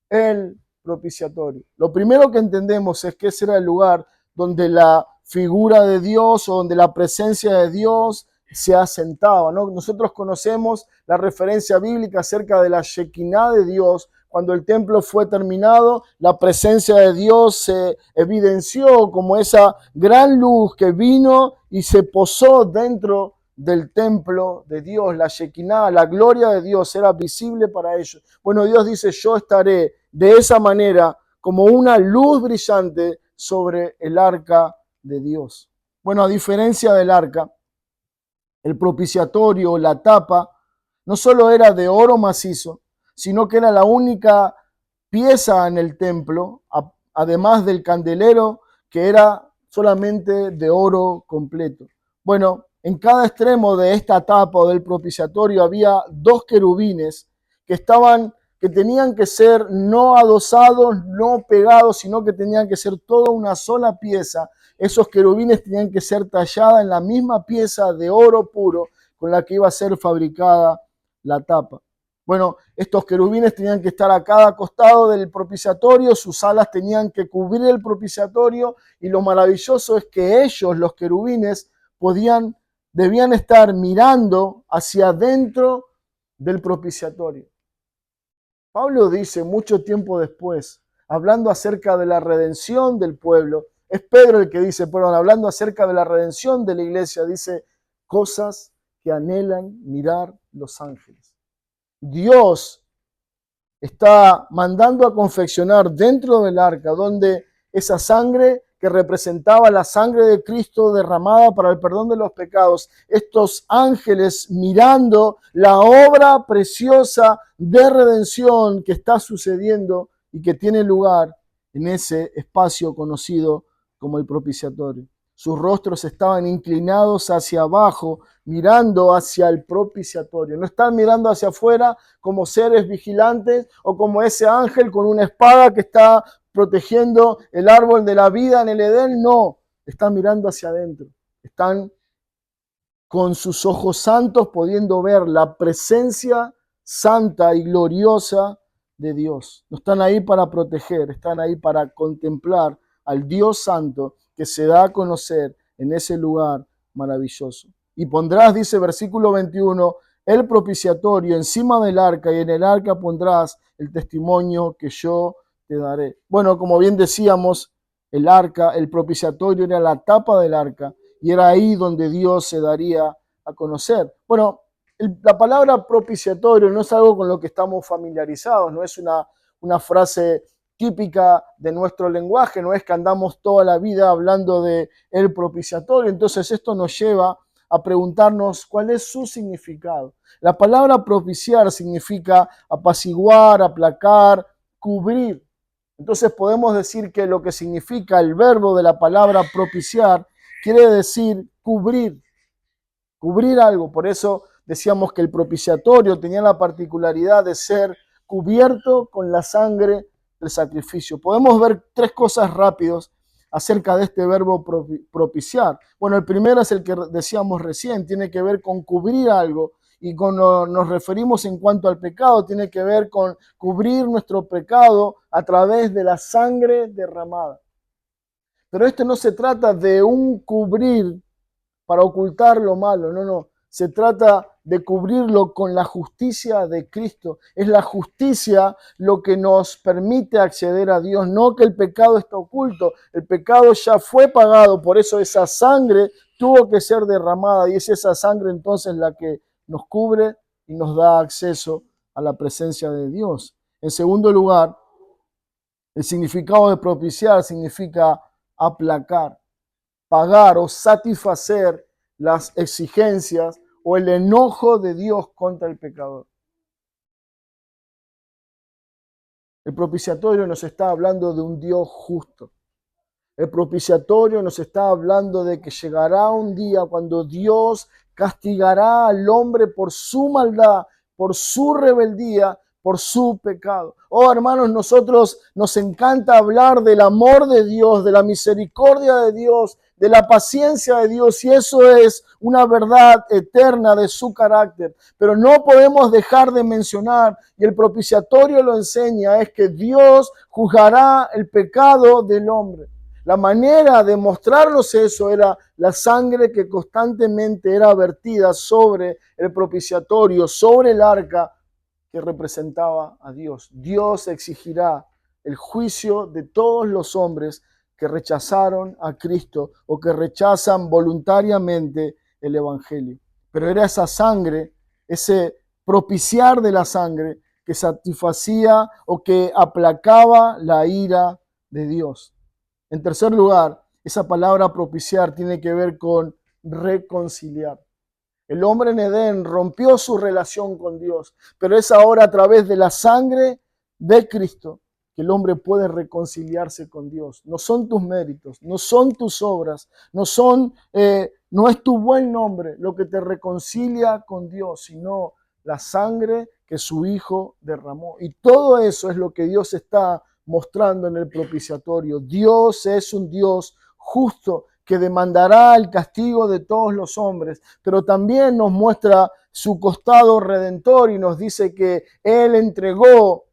A: el propiciatorio. Lo primero que entendemos es que ese era el lugar donde la figura de Dios o donde la presencia de Dios se asentaba, ¿no? Nosotros conocemos la referencia bíblica acerca de la Shekinah de Dios. Cuando el templo fue terminado, la presencia de Dios se evidenció como esa gran luz que vino y se posó dentro del templo de Dios. La Shekinah, la gloria de Dios era visible para ellos. Bueno, Dios dice, yo estaré de esa manera como una luz brillante sobre el arca de Dios. Bueno, a diferencia del arca, el propiciatorio, la tapa, no solo era de oro macizo, sino que era la única pieza en el templo, además del candelero, que era solamente de oro completo. Bueno, en cada extremo de esta tapa o del propiciatorio había dos querubines que tenían que ser no adosados, no pegados, sino que tenían que ser toda una sola pieza. Esos querubines tenían que ser talladas en la misma pieza de oro puro con la que iba a ser fabricada la tapa. Bueno, estos querubines tenían que estar a cada costado del propiciatorio, sus alas tenían que cubrir el propiciatorio y lo maravilloso es que ellos, los querubines, debían estar mirando hacia adentro del propiciatorio. Pablo dice mucho tiempo después, hablando acerca de la redención del pueblo, es Pedro el que dice, perdón, hablando acerca de la redención de la iglesia, dice cosas que anhelan mirar los ángeles. Dios está mandando a confeccionar dentro del arca, donde esa sangre que representaba la sangre de Cristo derramada para el perdón de los pecados, estos ángeles mirando la obra preciosa de redención que está sucediendo y que tiene lugar en ese espacio conocido como el propiciatorio. Sus rostros estaban inclinados hacia abajo, mirando hacia el propiciatorio. No están mirando hacia afuera como seres vigilantes o como ese ángel con una espada que está protegiendo el árbol de la vida en el Edén. No, están mirando hacia adentro. Están con sus ojos santos pudiendo ver la presencia santa y gloriosa de Dios. No están ahí para proteger, están ahí para contemplar al Dios santo que se da a conocer en ese lugar maravilloso. Y pondrás, dice versículo 21, el propiciatorio encima del arca y en el arca pondrás el testimonio que yo te daré. Bueno, como bien decíamos, el arca, el propiciatorio era la tapa del arca y era ahí donde Dios se daría a conocer. Bueno, la palabra propiciatorio no es algo con lo que estamos familiarizados, no es una frase típica de nuestro lenguaje, no es que andamos toda la vida hablando de el propiciatorio. Entonces esto nos lleva a preguntarnos cuál es su significado. La palabra propiciar significa apaciguar, aplacar, cubrir. Entonces podemos decir que lo que significa el verbo de la palabra propiciar quiere decir cubrir algo. Por eso decíamos que el propiciatorio tenía la particularidad de ser cubierto con la sangre del sacrificio. Podemos ver tres cosas rápidos acerca de este verbo propiciar. Bueno, el primero es el que decíamos recién, tiene que ver con cubrir algo. Y cuando nos referimos en cuanto al pecado, tiene que ver con cubrir nuestro pecado a través de la sangre derramada. Pero esto no se trata de un cubrir para ocultar lo malo, no. Se trata de cubrirlo con la justicia de Cristo. Es la justicia lo que nos permite acceder a Dios, no que el pecado está oculto. El pecado ya fue pagado, por eso esa sangre tuvo que ser derramada y es esa sangre entonces la que nos cubre y nos da acceso a la presencia de Dios. En segundo lugar, el significado de propiciar significa aplacar, pagar o satisfacer las exigencias o el enojo de Dios contra el pecador. El propiciatorio nos está hablando de un Dios justo. El propiciatorio nos está hablando de que llegará un día cuando Dios castigará al hombre por su maldad, por su rebeldía, por su pecado. Oh, hermanos, nosotros nos encanta hablar del amor de Dios, de la misericordia de Dios, de la paciencia de Dios, y eso es una verdad eterna de su carácter. Pero no podemos dejar de mencionar, y el propiciatorio lo enseña, es que Dios juzgará el pecado del hombre. La manera de mostrarnos eso era la sangre que constantemente era vertida sobre el propiciatorio, sobre el arca que representaba a Dios. Dios exigirá el juicio de todos los hombres que rechazaron a Cristo o que rechazan voluntariamente el Evangelio. Pero era esa sangre, ese propiciar de la sangre que satisfacía o que aplacaba la ira de Dios. En tercer lugar, esa palabra propiciar tiene que ver con reconciliar. El hombre en Edén rompió su relación con Dios, pero es ahora a través de la sangre de Cristo que el hombre puede reconciliarse con Dios. No son tus méritos, no son tus obras, no es tu buen nombre lo que te reconcilia con Dios, sino la sangre que su Hijo derramó. Y todo eso es lo que Dios está mostrando en el propiciatorio. Dios es un Dios justo que demandará el castigo de todos los hombres, pero también nos muestra su costado redentor y nos dice que Él entregó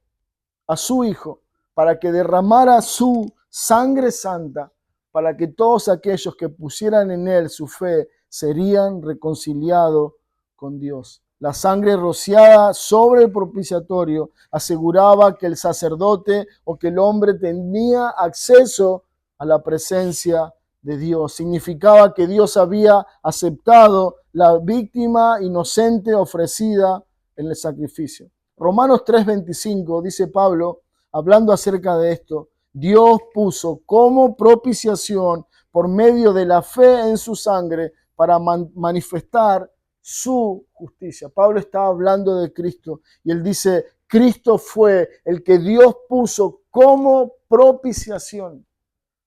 A: a su Hijo para que derramara su sangre santa, para que todos aquellos que pusieran en Él su fe serían reconciliados con Dios. La sangre rociada sobre el propiciatorio aseguraba que el sacerdote o que el hombre tenía acceso a la presencia de Dios. Significaba que Dios había aceptado la víctima inocente ofrecida en el sacrificio. Romanos 3:25 dice Pablo, hablando acerca de esto, Dios puso como propiciación por medio de la fe en su sangre para manifestar su justicia. Pablo está hablando de Cristo y él dice, Cristo fue el que Dios puso como propiciación.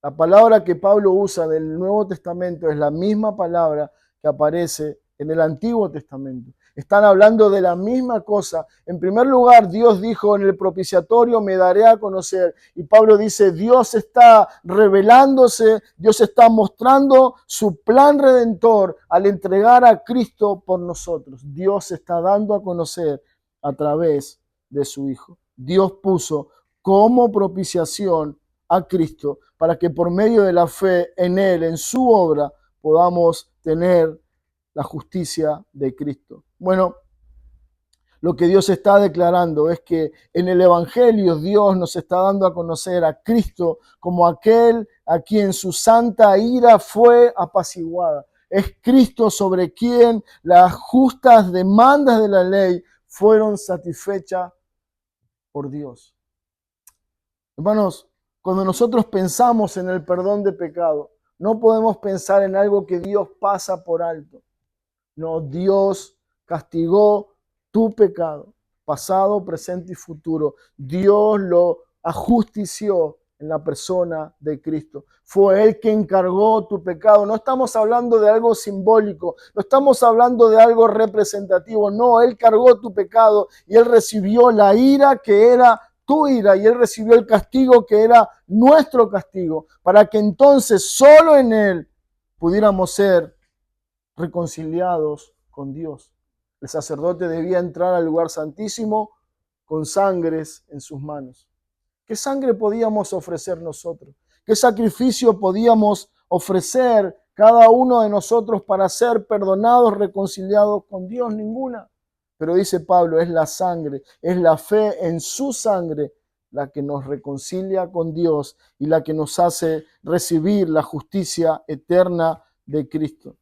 A: La palabra que Pablo usa del Nuevo Testamento es la misma palabra que aparece en el Antiguo Testamento. Están hablando de la misma cosa. En primer lugar, Dios dijo en el propiciatorio, me daré a conocer. Y Pablo dice, Dios está revelándose, Dios está mostrando su plan redentor al entregar a Cristo por nosotros. Dios se está dando a conocer a través de su Hijo. Dios puso como propiciación a Cristo para que por medio de la fe en Él, en su obra, podamos tener la justicia de Cristo. Bueno, lo que Dios está declarando es que en el Evangelio Dios nos está dando a conocer a Cristo como aquel a quien su santa ira fue apaciguada. Es Cristo sobre quien las justas demandas de la ley fueron satisfechas por Dios. Hermanos, cuando nosotros pensamos en el perdón de pecado, no podemos pensar en algo que Dios pasa por alto. No, Dios castigó tu pecado, pasado, presente y futuro. Dios lo ajustició en la persona de Cristo. Fue Él quien cargó tu pecado. No estamos hablando de algo simbólico, no estamos hablando de algo representativo. No, Él cargó tu pecado y Él recibió la ira que era tu ira y Él recibió el castigo que era nuestro castigo, para que entonces solo en Él pudiéramos ser reconciliados con Dios. El sacerdote debía entrar al lugar santísimo con sangres en sus manos. ¿Qué sangre podíamos ofrecer nosotros? ¿Qué sacrificio podíamos ofrecer cada uno de nosotros para ser perdonados, reconciliados con Dios? Ninguna. Pero dice Pablo, es la sangre, es la fe en su sangre la que nos reconcilia con Dios y la que nos hace recibir la justicia eterna de Cristo.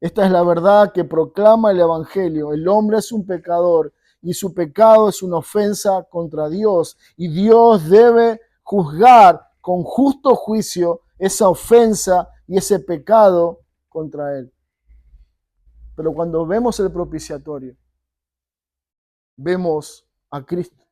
A: Esta es la verdad que proclama el Evangelio. El hombre es un pecador y su pecado es una ofensa contra Dios. Y Dios debe juzgar con justo juicio esa ofensa y ese pecado contra Él. Pero cuando vemos el propiciatorio, vemos a Cristo,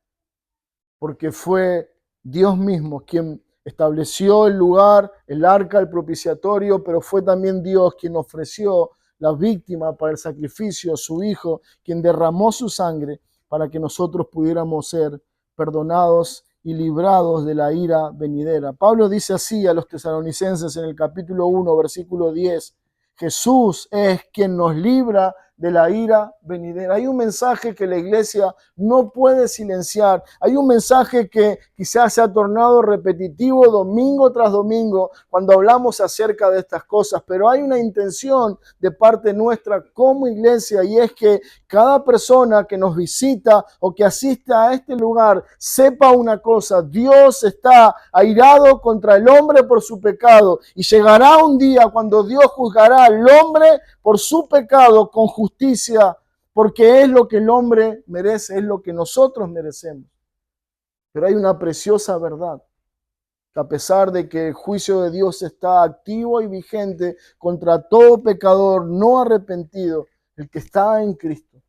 A: porque fue Dios mismo quien estableció el lugar, el arca, el propiciatorio, pero fue también Dios quien ofreció la víctima para el sacrificio, su Hijo, quien derramó su sangre para que nosotros pudiéramos ser perdonados y librados de la ira venidera. Pablo dice así a los tesalonicenses en el capítulo 1, versículo 10, Jesús es quien nos libra de la ira venidera. Hay un mensaje que la iglesia no puede silenciar. Hay un mensaje que quizás se ha tornado repetitivo domingo tras domingo cuando hablamos acerca de estas cosas, pero hay una intención de parte nuestra como iglesia, y es que cada persona que nos visita o que asiste a este lugar sepa una cosa: Dios está airado contra el hombre por su pecado, y llegará un día cuando Dios juzgará al hombre por su pecado con justicia, porque es lo que el hombre merece, es lo que nosotros merecemos. Pero hay una preciosa verdad, que a pesar de que el juicio de Dios está activo y vigente contra todo pecador no arrepentido, el que está en Cristo,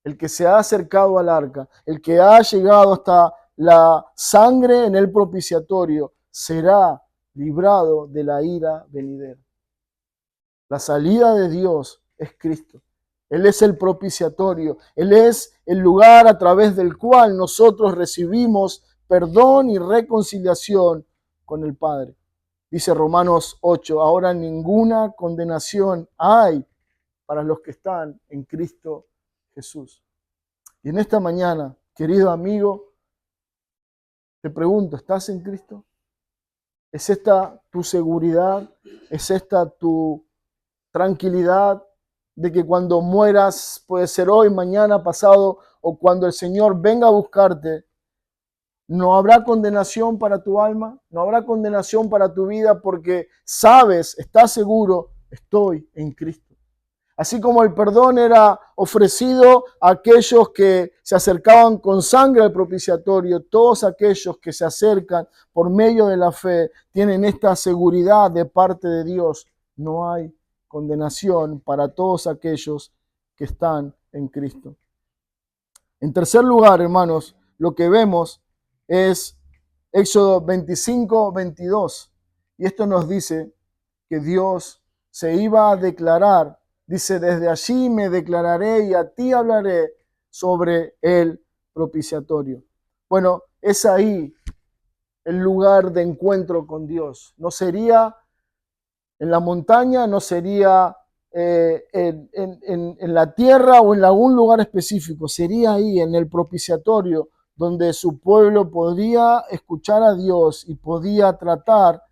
A: el que se ha acercado al arca, el que ha llegado hasta la sangre en el propiciatorio, será librado de la ira venidera. La salida de Dios es Cristo. Él es el propiciatorio. Él es el lugar a través del cual nosotros recibimos perdón y reconciliación con el Padre. Dice Romanos 8, ahora ninguna condenación hay para los que están en Cristo Jesús. Y en esta mañana, querido amigo, te pregunto, ¿estás en Cristo? ¿Es esta tu seguridad? ¿Es esta tu tranquilidad de que cuando mueras, puede ser hoy, mañana, pasado, o cuando el Señor venga a buscarte, no habrá condenación para tu alma, no habrá condenación para tu vida, porque sabes, estás seguro, estoy en Cristo? Así como el perdón era ofrecido a aquellos que se acercaban con sangre al propiciatorio, todos aquellos que se acercan por medio de la fe tienen esta seguridad de parte de Dios: no hay condenación para todos aquellos que están en Cristo. En tercer lugar, hermanos, lo que vemos es Éxodo 25, 22. Y esto nos dice que Dios se iba a declarar. Dice, desde allí me declararé y a ti hablaré sobre el propiciatorio. Bueno, es ahí el lugar de encuentro con Dios. No sería en la montaña, no sería en la tierra o en algún lugar específico. Sería ahí, en el propiciatorio, donde su pueblo podría escuchar a Dios y podía tratar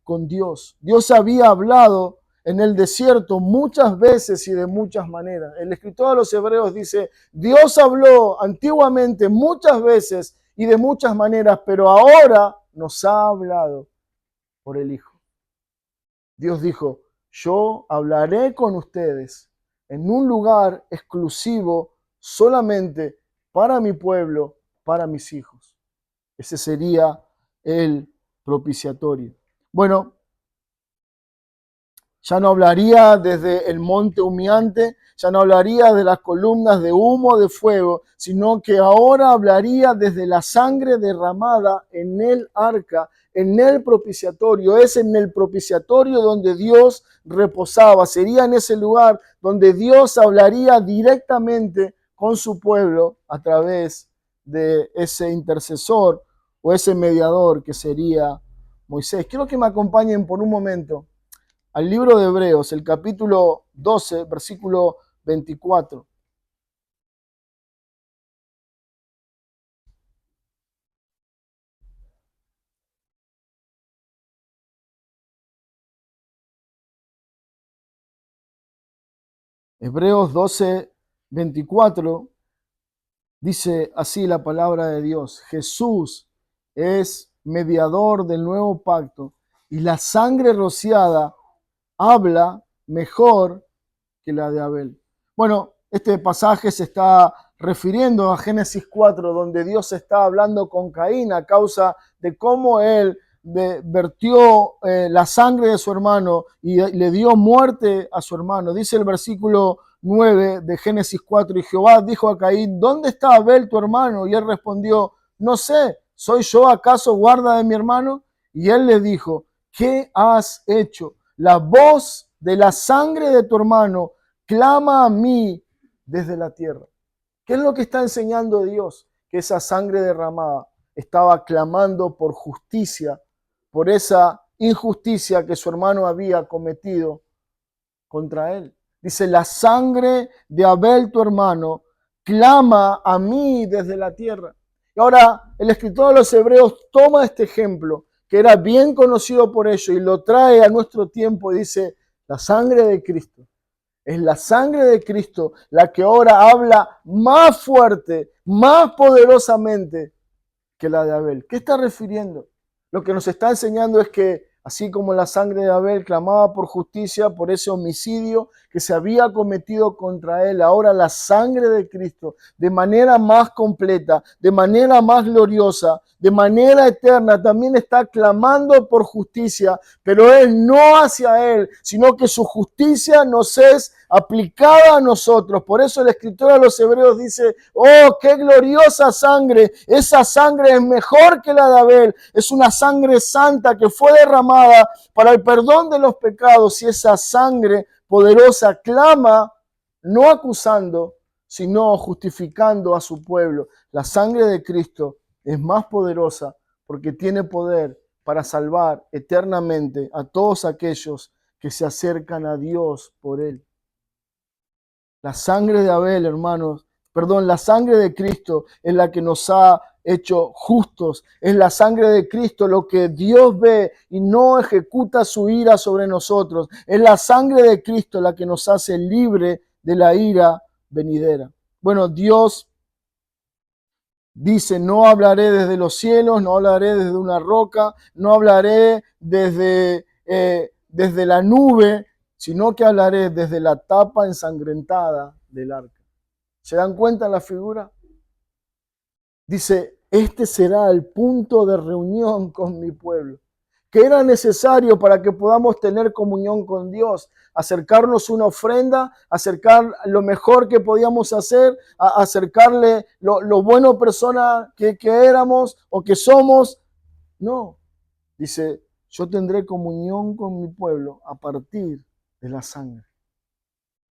A: con Dios. Dios había hablado en el desierto muchas veces y de muchas maneras. El escritor de los Hebreos dice, Dios habló antiguamente muchas veces y de muchas maneras, pero ahora nos ha hablado por el Hijo. Dios dijo, yo hablaré con ustedes en un lugar exclusivo solamente para mi pueblo, para mis hijos. Ese sería el propiciatorio. Bueno, ya no hablaría desde el monte humeante, ya no hablaría de las columnas de humo de fuego, sino que ahora hablaría desde la sangre derramada en el arca, en el propiciatorio. Es en el propiciatorio donde Dios reposaba. Sería en ese lugar donde Dios hablaría directamente con su pueblo a través de ese intercesor o ese mediador que sería Moisés. Quiero que me acompañen por un momento al libro de Hebreos, el capítulo 12, versículo 24. Hebreos 12, 24 dice así la palabra de Dios: Jesús es mediador del nuevo pacto y la sangre rociada habla mejor que la de Abel. Bueno, este pasaje se está refiriendo a Génesis 4, donde Dios está hablando con Caín a causa de cómo él vertió la sangre de su hermano y le dio muerte a su hermano. Dice el versículo 9 de Génesis 4, y Jehová dijo a Caín, ¿dónde está Abel tu hermano? Y él respondió, no sé, ¿soy yo acaso guarda de mi hermano? Y él le dijo, ¿qué has hecho? La voz de la sangre de tu hermano clama a mí desde la tierra. ¿Qué es lo que está enseñando Dios? Que esa sangre derramada estaba clamando por justicia, por esa injusticia que su hermano había cometido contra él. Dice, la sangre de Abel, tu hermano, clama a mí desde la tierra. Y ahora el escritor de los Hebreos toma este ejemplo, que era bien conocido por ellos, y lo trae a nuestro tiempo y dice, la sangre de Cristo. Es la sangre de Cristo la que ahora habla más fuerte, más poderosamente que la de Abel. ¿Qué está refiriendo? Lo que nos está enseñando es que así como la sangre de Abel clamaba por justicia por ese homicidio que se había cometido contra él, ahora la sangre de Cristo, de manera más completa, de manera más gloriosa, de manera eterna, también está clamando por justicia, pero es no hacia él, sino que su justicia nos es aplicada a nosotros. Por eso el escritor de los Hebreos dice, oh, qué gloriosa sangre, esa sangre es mejor que la de Abel, es una sangre santa que fue derramada para el perdón de los pecados, y esa sangre poderosa clama no acusando, sino justificando a su pueblo. La sangre de Cristo es más poderosa porque tiene poder para salvar eternamente a todos aquellos que se acercan a Dios por él. La sangre de Abel, hermanos, la sangre de Cristo es la que nos ha hecho justos. Es la sangre de Cristo lo que Dios ve y no ejecuta su ira sobre nosotros. Es la sangre de Cristo la que nos hace libre de la ira venidera. Bueno, Dios dice, no hablaré desde los cielos, no hablaré desde una roca, no hablaré desde la nube, sino que hablaré desde la tapa ensangrentada del arca. ¿Se dan cuenta la figura? Dice, este será el punto de reunión con mi pueblo. ¿Qué era necesario para que podamos tener comunión con Dios? Acercarnos una ofrenda, acercar lo mejor que podíamos hacer, acercarle lo buena persona que éramos o que somos. No, dice, yo tendré comunión con mi pueblo a partir de la sangre.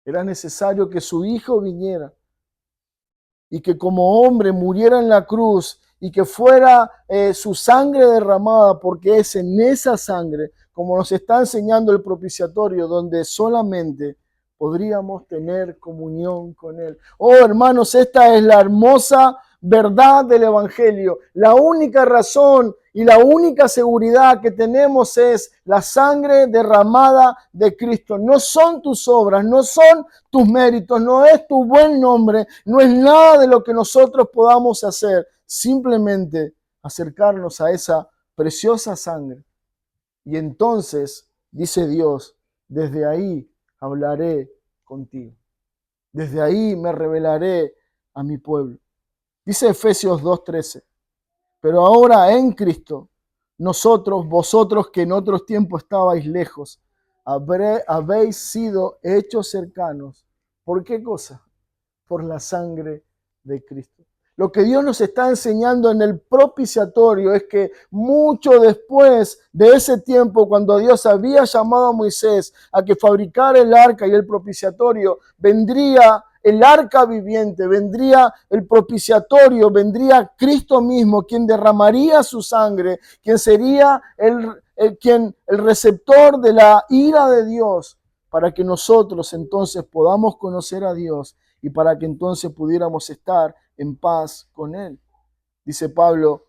A: Era necesario que su hijo viniera y que como hombre muriera en la cruz y que fuera su sangre derramada, porque es en esa sangre, como nos está enseñando el propiciatorio, donde solamente podríamos tener comunión con Él. Oh, hermanos, esta es la hermosa verdad del Evangelio. La única razón y la única seguridad que tenemos es la sangre derramada de Cristo. No son tus obras, no son tus méritos, no es tu buen nombre, no es nada de lo que nosotros podamos hacer. Simplemente acercarnos a esa preciosa sangre. Y entonces, dice Dios, desde ahí hablaré contigo. Desde ahí me revelaré a mi pueblo. Dice Efesios 2:13, pero ahora en Cristo, vosotros que en otros tiempos estabais lejos, habéis sido hechos cercanos. ¿Por qué cosa? Por la sangre de Cristo. Lo que Dios nos está enseñando en el propiciatorio es que mucho después de ese tiempo, cuando Dios había llamado a Moisés a que fabricara el arca y el propiciatorio, vendría el arca viviente, vendría el propiciatorio, vendría Cristo mismo, quien derramaría su sangre, quien sería el receptor de la ira de Dios, para que nosotros entonces podamos conocer a Dios y para que entonces pudiéramos estar en paz con Él. Dice Pablo,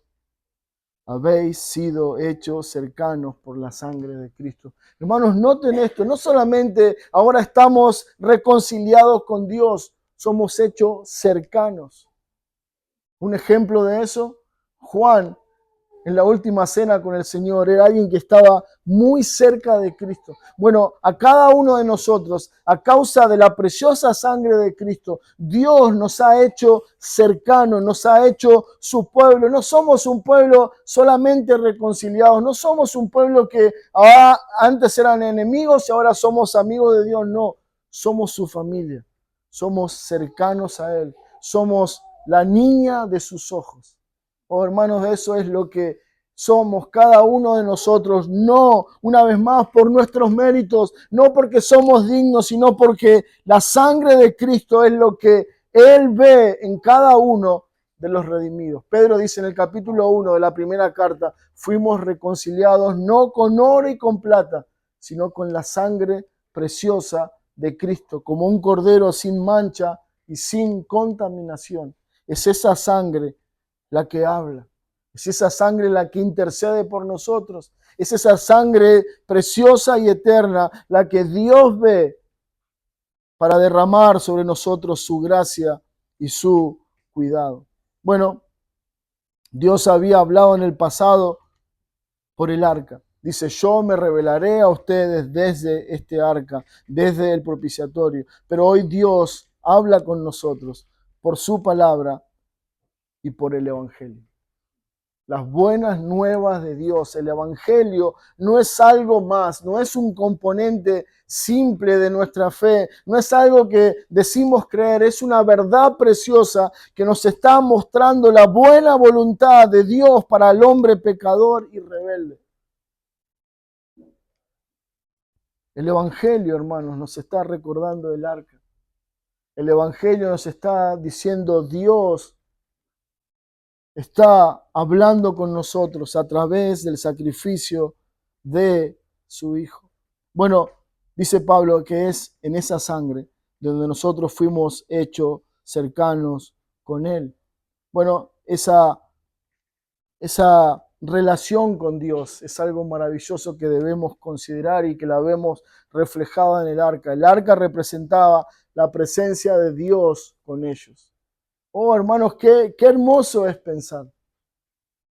A: habéis sido hechos cercanos por la sangre de Cristo. Hermanos, noten esto, no solamente ahora estamos reconciliados con Dios, somos hechos cercanos. Un ejemplo de eso, Juan, en la última cena con el Señor, era alguien que estaba muy cerca de Cristo. Bueno, a cada uno de nosotros, a causa de la preciosa sangre de Cristo, Dios nos ha hecho cercanos, nos ha hecho su pueblo. No somos un pueblo solamente reconciliados, no somos un pueblo que antes eran enemigos y ahora somos amigos de Dios. No, somos su familia, somos cercanos a Él, somos la niña de sus ojos. Oh, hermanos, eso es lo que somos cada uno de nosotros, no, una vez más, por nuestros méritos, no porque somos dignos, sino porque la sangre de Cristo es lo que Él ve en cada uno de los redimidos. Pedro dice en el capítulo 1 de la primera carta, fuimos reconciliados no con oro y con plata, sino con la sangre preciosa de Cristo, como un cordero sin mancha y sin contaminación. Es esa sangre la que habla. Es esa sangre la que intercede por nosotros. Es esa sangre preciosa y eterna la que Dios ve para derramar sobre nosotros su gracia y su cuidado. Bueno, Dios había hablado en el pasado por el arca. Dice, yo me revelaré a ustedes desde este arca, desde el propiciatorio. Pero hoy Dios habla con nosotros por su palabra y por el evangelio. Las buenas nuevas de Dios, el evangelio no es algo más, no es un componente simple de nuestra fe, no es algo que decimos creer, es una verdad preciosa que nos está mostrando la buena voluntad de Dios para el hombre pecador y rebelde. El evangelio, hermanos, nos está recordando el arca. El evangelio nos está diciendo Dios está hablando con nosotros a través del sacrificio de su Hijo. Bueno, dice Pablo que es en esa sangre donde nosotros fuimos hechos cercanos con Él. Bueno, esa relación con Dios es algo maravilloso que debemos considerar y que la vemos reflejada en el arca. El arca representaba la presencia de Dios con ellos. Oh, hermanos, qué hermoso es pensar.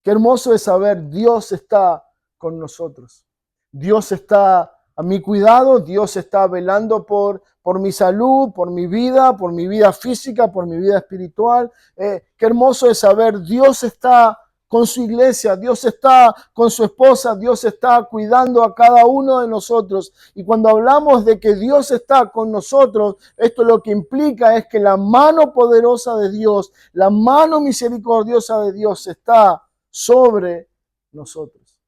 A: Qué hermoso es saber Dios está con nosotros. Dios está a mi cuidado, Dios está velando por mi salud, por mi vida física, por mi vida espiritual. Qué hermoso es saber Dios está con su iglesia, Dios está con su esposa, Dios está cuidando a cada uno de nosotros. Y cuando hablamos de que Dios está con nosotros, esto lo que implica es que la mano poderosa de Dios, la mano misericordiosa de Dios está sobre nosotros.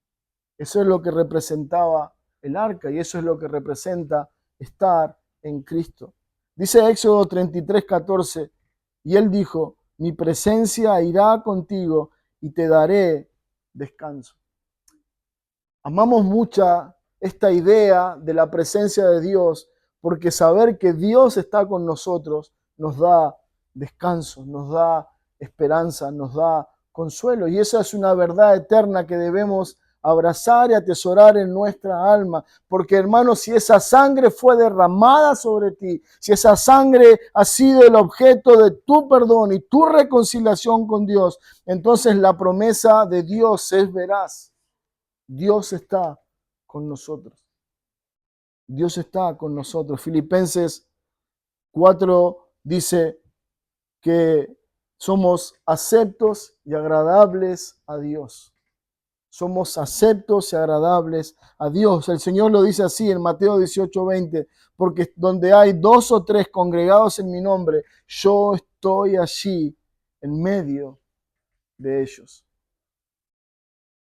A: Eso es lo que representaba el arca y eso es lo que representa estar en Cristo. Dice Éxodo 33:14, y él dijo, mi presencia irá contigo y te daré descanso. Amamos mucho esta idea de la presencia de Dios porque saber que Dios está con nosotros nos da descanso, nos da esperanza, nos da consuelo. Y esa es una verdad eterna que debemos abrazar y atesorar en nuestra alma. Porque, hermanos, si esa sangre fue derramada sobre ti, si esa sangre ha sido el objeto de tu perdón y tu reconciliación con Dios, entonces la promesa de Dios es veraz. Dios está con nosotros. Dios está con nosotros. Filipenses 4 dice que somos aceptos y agradables a Dios. Somos aceptos y agradables a Dios. El Señor lo dice así en Mateo 18:20, porque donde hay 2 o 3 congregados en mi nombre, yo estoy allí en medio de ellos.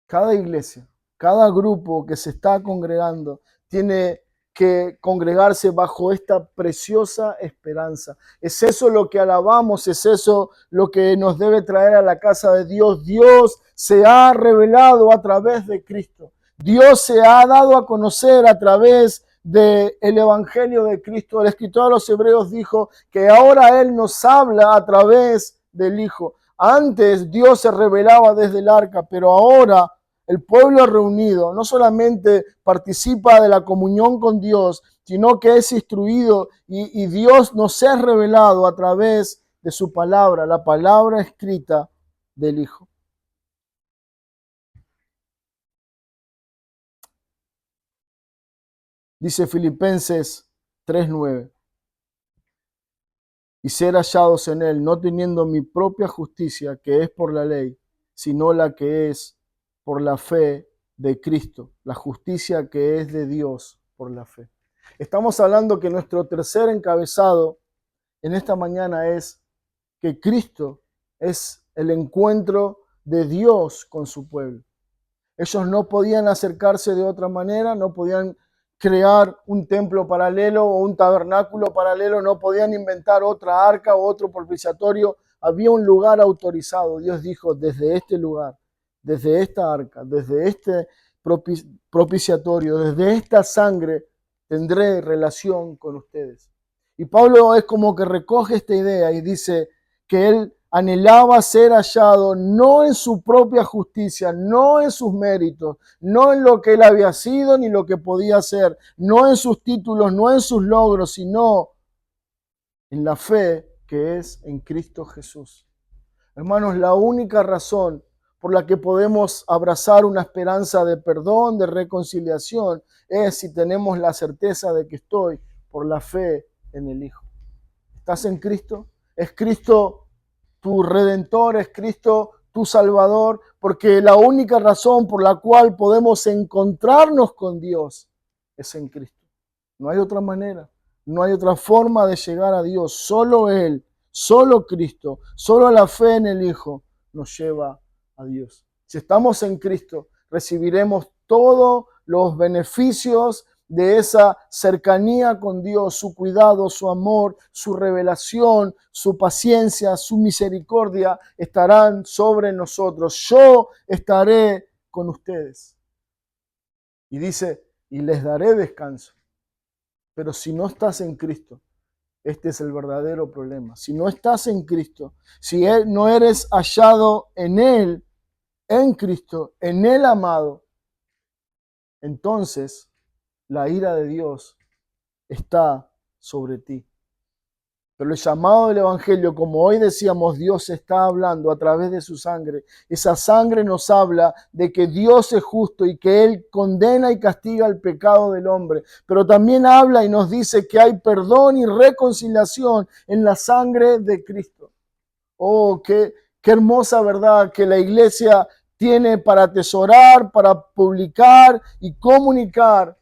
A: Cada iglesia, cada grupo que se está congregando tiene que congregarse bajo esta preciosa esperanza. Es eso lo que alabamos, es eso lo que nos debe traer a la casa de Dios. Dios se ha revelado a través de Cristo. Dios se ha dado a conocer a través del Evangelio de Cristo. El escritor de los Hebreos dijo que ahora Él nos habla a través del Hijo. Antes Dios se revelaba desde el arca, pero ahora el pueblo reunido no solamente participa de la comunión con Dios, sino que es instruido y Dios nos es revelado a través de su palabra, la palabra escrita del Hijo. Dice Filipenses 3:9. Y ser hallados en él, no teniendo mi propia justicia, que es por la ley, sino la que es por la fe de Cristo, la justicia que es de Dios por la fe. Estamos hablando que nuestro tercer encabezado en esta mañana es que Cristo es el encuentro de Dios con su pueblo. Ellos no podían acercarse de otra manera, no podían crear un templo paralelo o un tabernáculo paralelo, no podían inventar otra arca o otro propiciatorio. Había un lugar autorizado. Dios dijo, desde este lugar, desde esta arca, desde este propiciatorio, desde esta sangre, tendré relación con ustedes. Y Pablo es como que recoge esta idea y dice que él anhelaba ser hallado no en su propia justicia, no en sus méritos, no en lo que él había sido ni lo que podía ser, no en sus títulos, no en sus logros, sino en la fe que es en Cristo Jesús. Hermanos, la única razón por la que podemos abrazar una esperanza de perdón, de reconciliación, es si tenemos la certeza de que estoy por la fe en el Hijo. ¿Estás en Cristo? ¿Es Cristo tu Redentor? ¿Es Cristo tu Salvador? Porque la única razón por la cual podemos encontrarnos con Dios es en Cristo. No hay otra manera, no hay otra forma de llegar a Dios. Solo Él, solo Cristo, solo la fe en el Hijo nos lleva a Dios. Si estamos en Cristo, recibiremos todos los beneficios de esa cercanía con Dios, su cuidado, su amor, su revelación, su paciencia, su misericordia estarán sobre nosotros. Yo estaré con ustedes. Y dice, y les daré descanso. Pero si no estás en Cristo, este es el verdadero problema. Si no estás en Cristo, si no eres hallado en Él, en Cristo, en el amado, entonces la ira de Dios está sobre ti. Pero el llamado del Evangelio, como hoy decíamos, Dios está hablando a través de su sangre. Esa sangre nos habla de que Dios es justo y que Él condena y castiga el pecado del hombre. Pero también habla y nos dice que hay perdón y reconciliación en la sangre de Cristo. Oh, qué hermosa verdad que la iglesia tiene para atesorar, para publicar y comunicar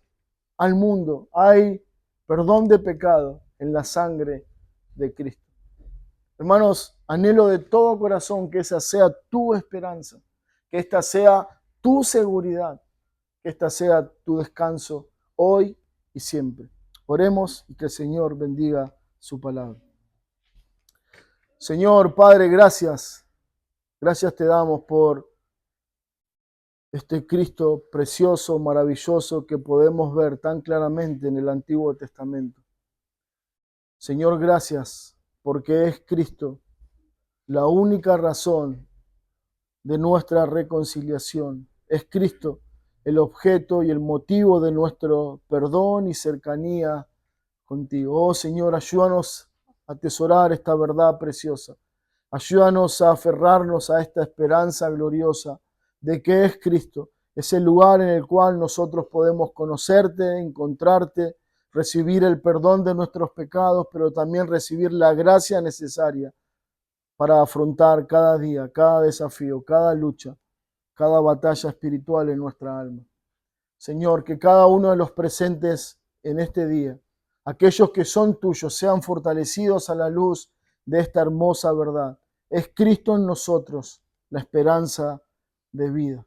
A: al mundo. Hay perdón de pecado en la sangre de Cristo. Hermanos, anhelo de todo corazón que esa sea tu esperanza, que esta sea tu seguridad, que esta sea tu descanso hoy y siempre. Oremos y que el Señor bendiga su palabra. Señor, Padre, gracias. Gracias te damos por este Cristo precioso, maravilloso que podemos ver tan claramente en el Antiguo Testamento. Señor, gracias porque es Cristo la única razón de nuestra reconciliación. Es Cristo el objeto y el motivo de nuestro perdón y cercanía contigo. Oh Señor, ayúdanos a atesorar esta verdad preciosa. Ayúdanos a aferrarnos a esta esperanza gloriosa de que es Cristo, ese lugar en el cual nosotros podemos conocerte, encontrarte, recibir el perdón de nuestros pecados, pero también recibir la gracia necesaria para afrontar cada día, cada desafío, cada lucha, cada batalla espiritual en nuestra alma. Señor, que cada uno de los presentes en este día, aquellos que son tuyos, sean fortalecidos a la luz de esta hermosa verdad. Es Cristo en nosotros la esperanza de vida.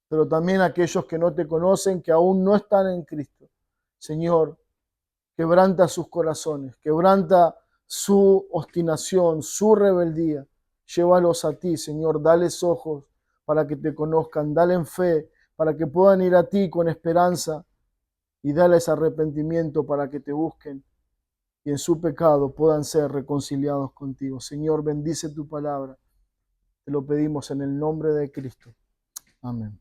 A: Pero también aquellos que no te conocen, que aún no están en Cristo. Señor, quebranta sus corazones, quebranta su obstinación, su rebeldía. Llévalos a ti, Señor, dales ojos para que te conozcan, dale fe para que puedan ir a ti con esperanza y dales arrepentimiento para que te busquen y en su pecado puedan ser reconciliados contigo. Señor, bendice tu palabra. Te lo pedimos en el nombre de Cristo. Amén.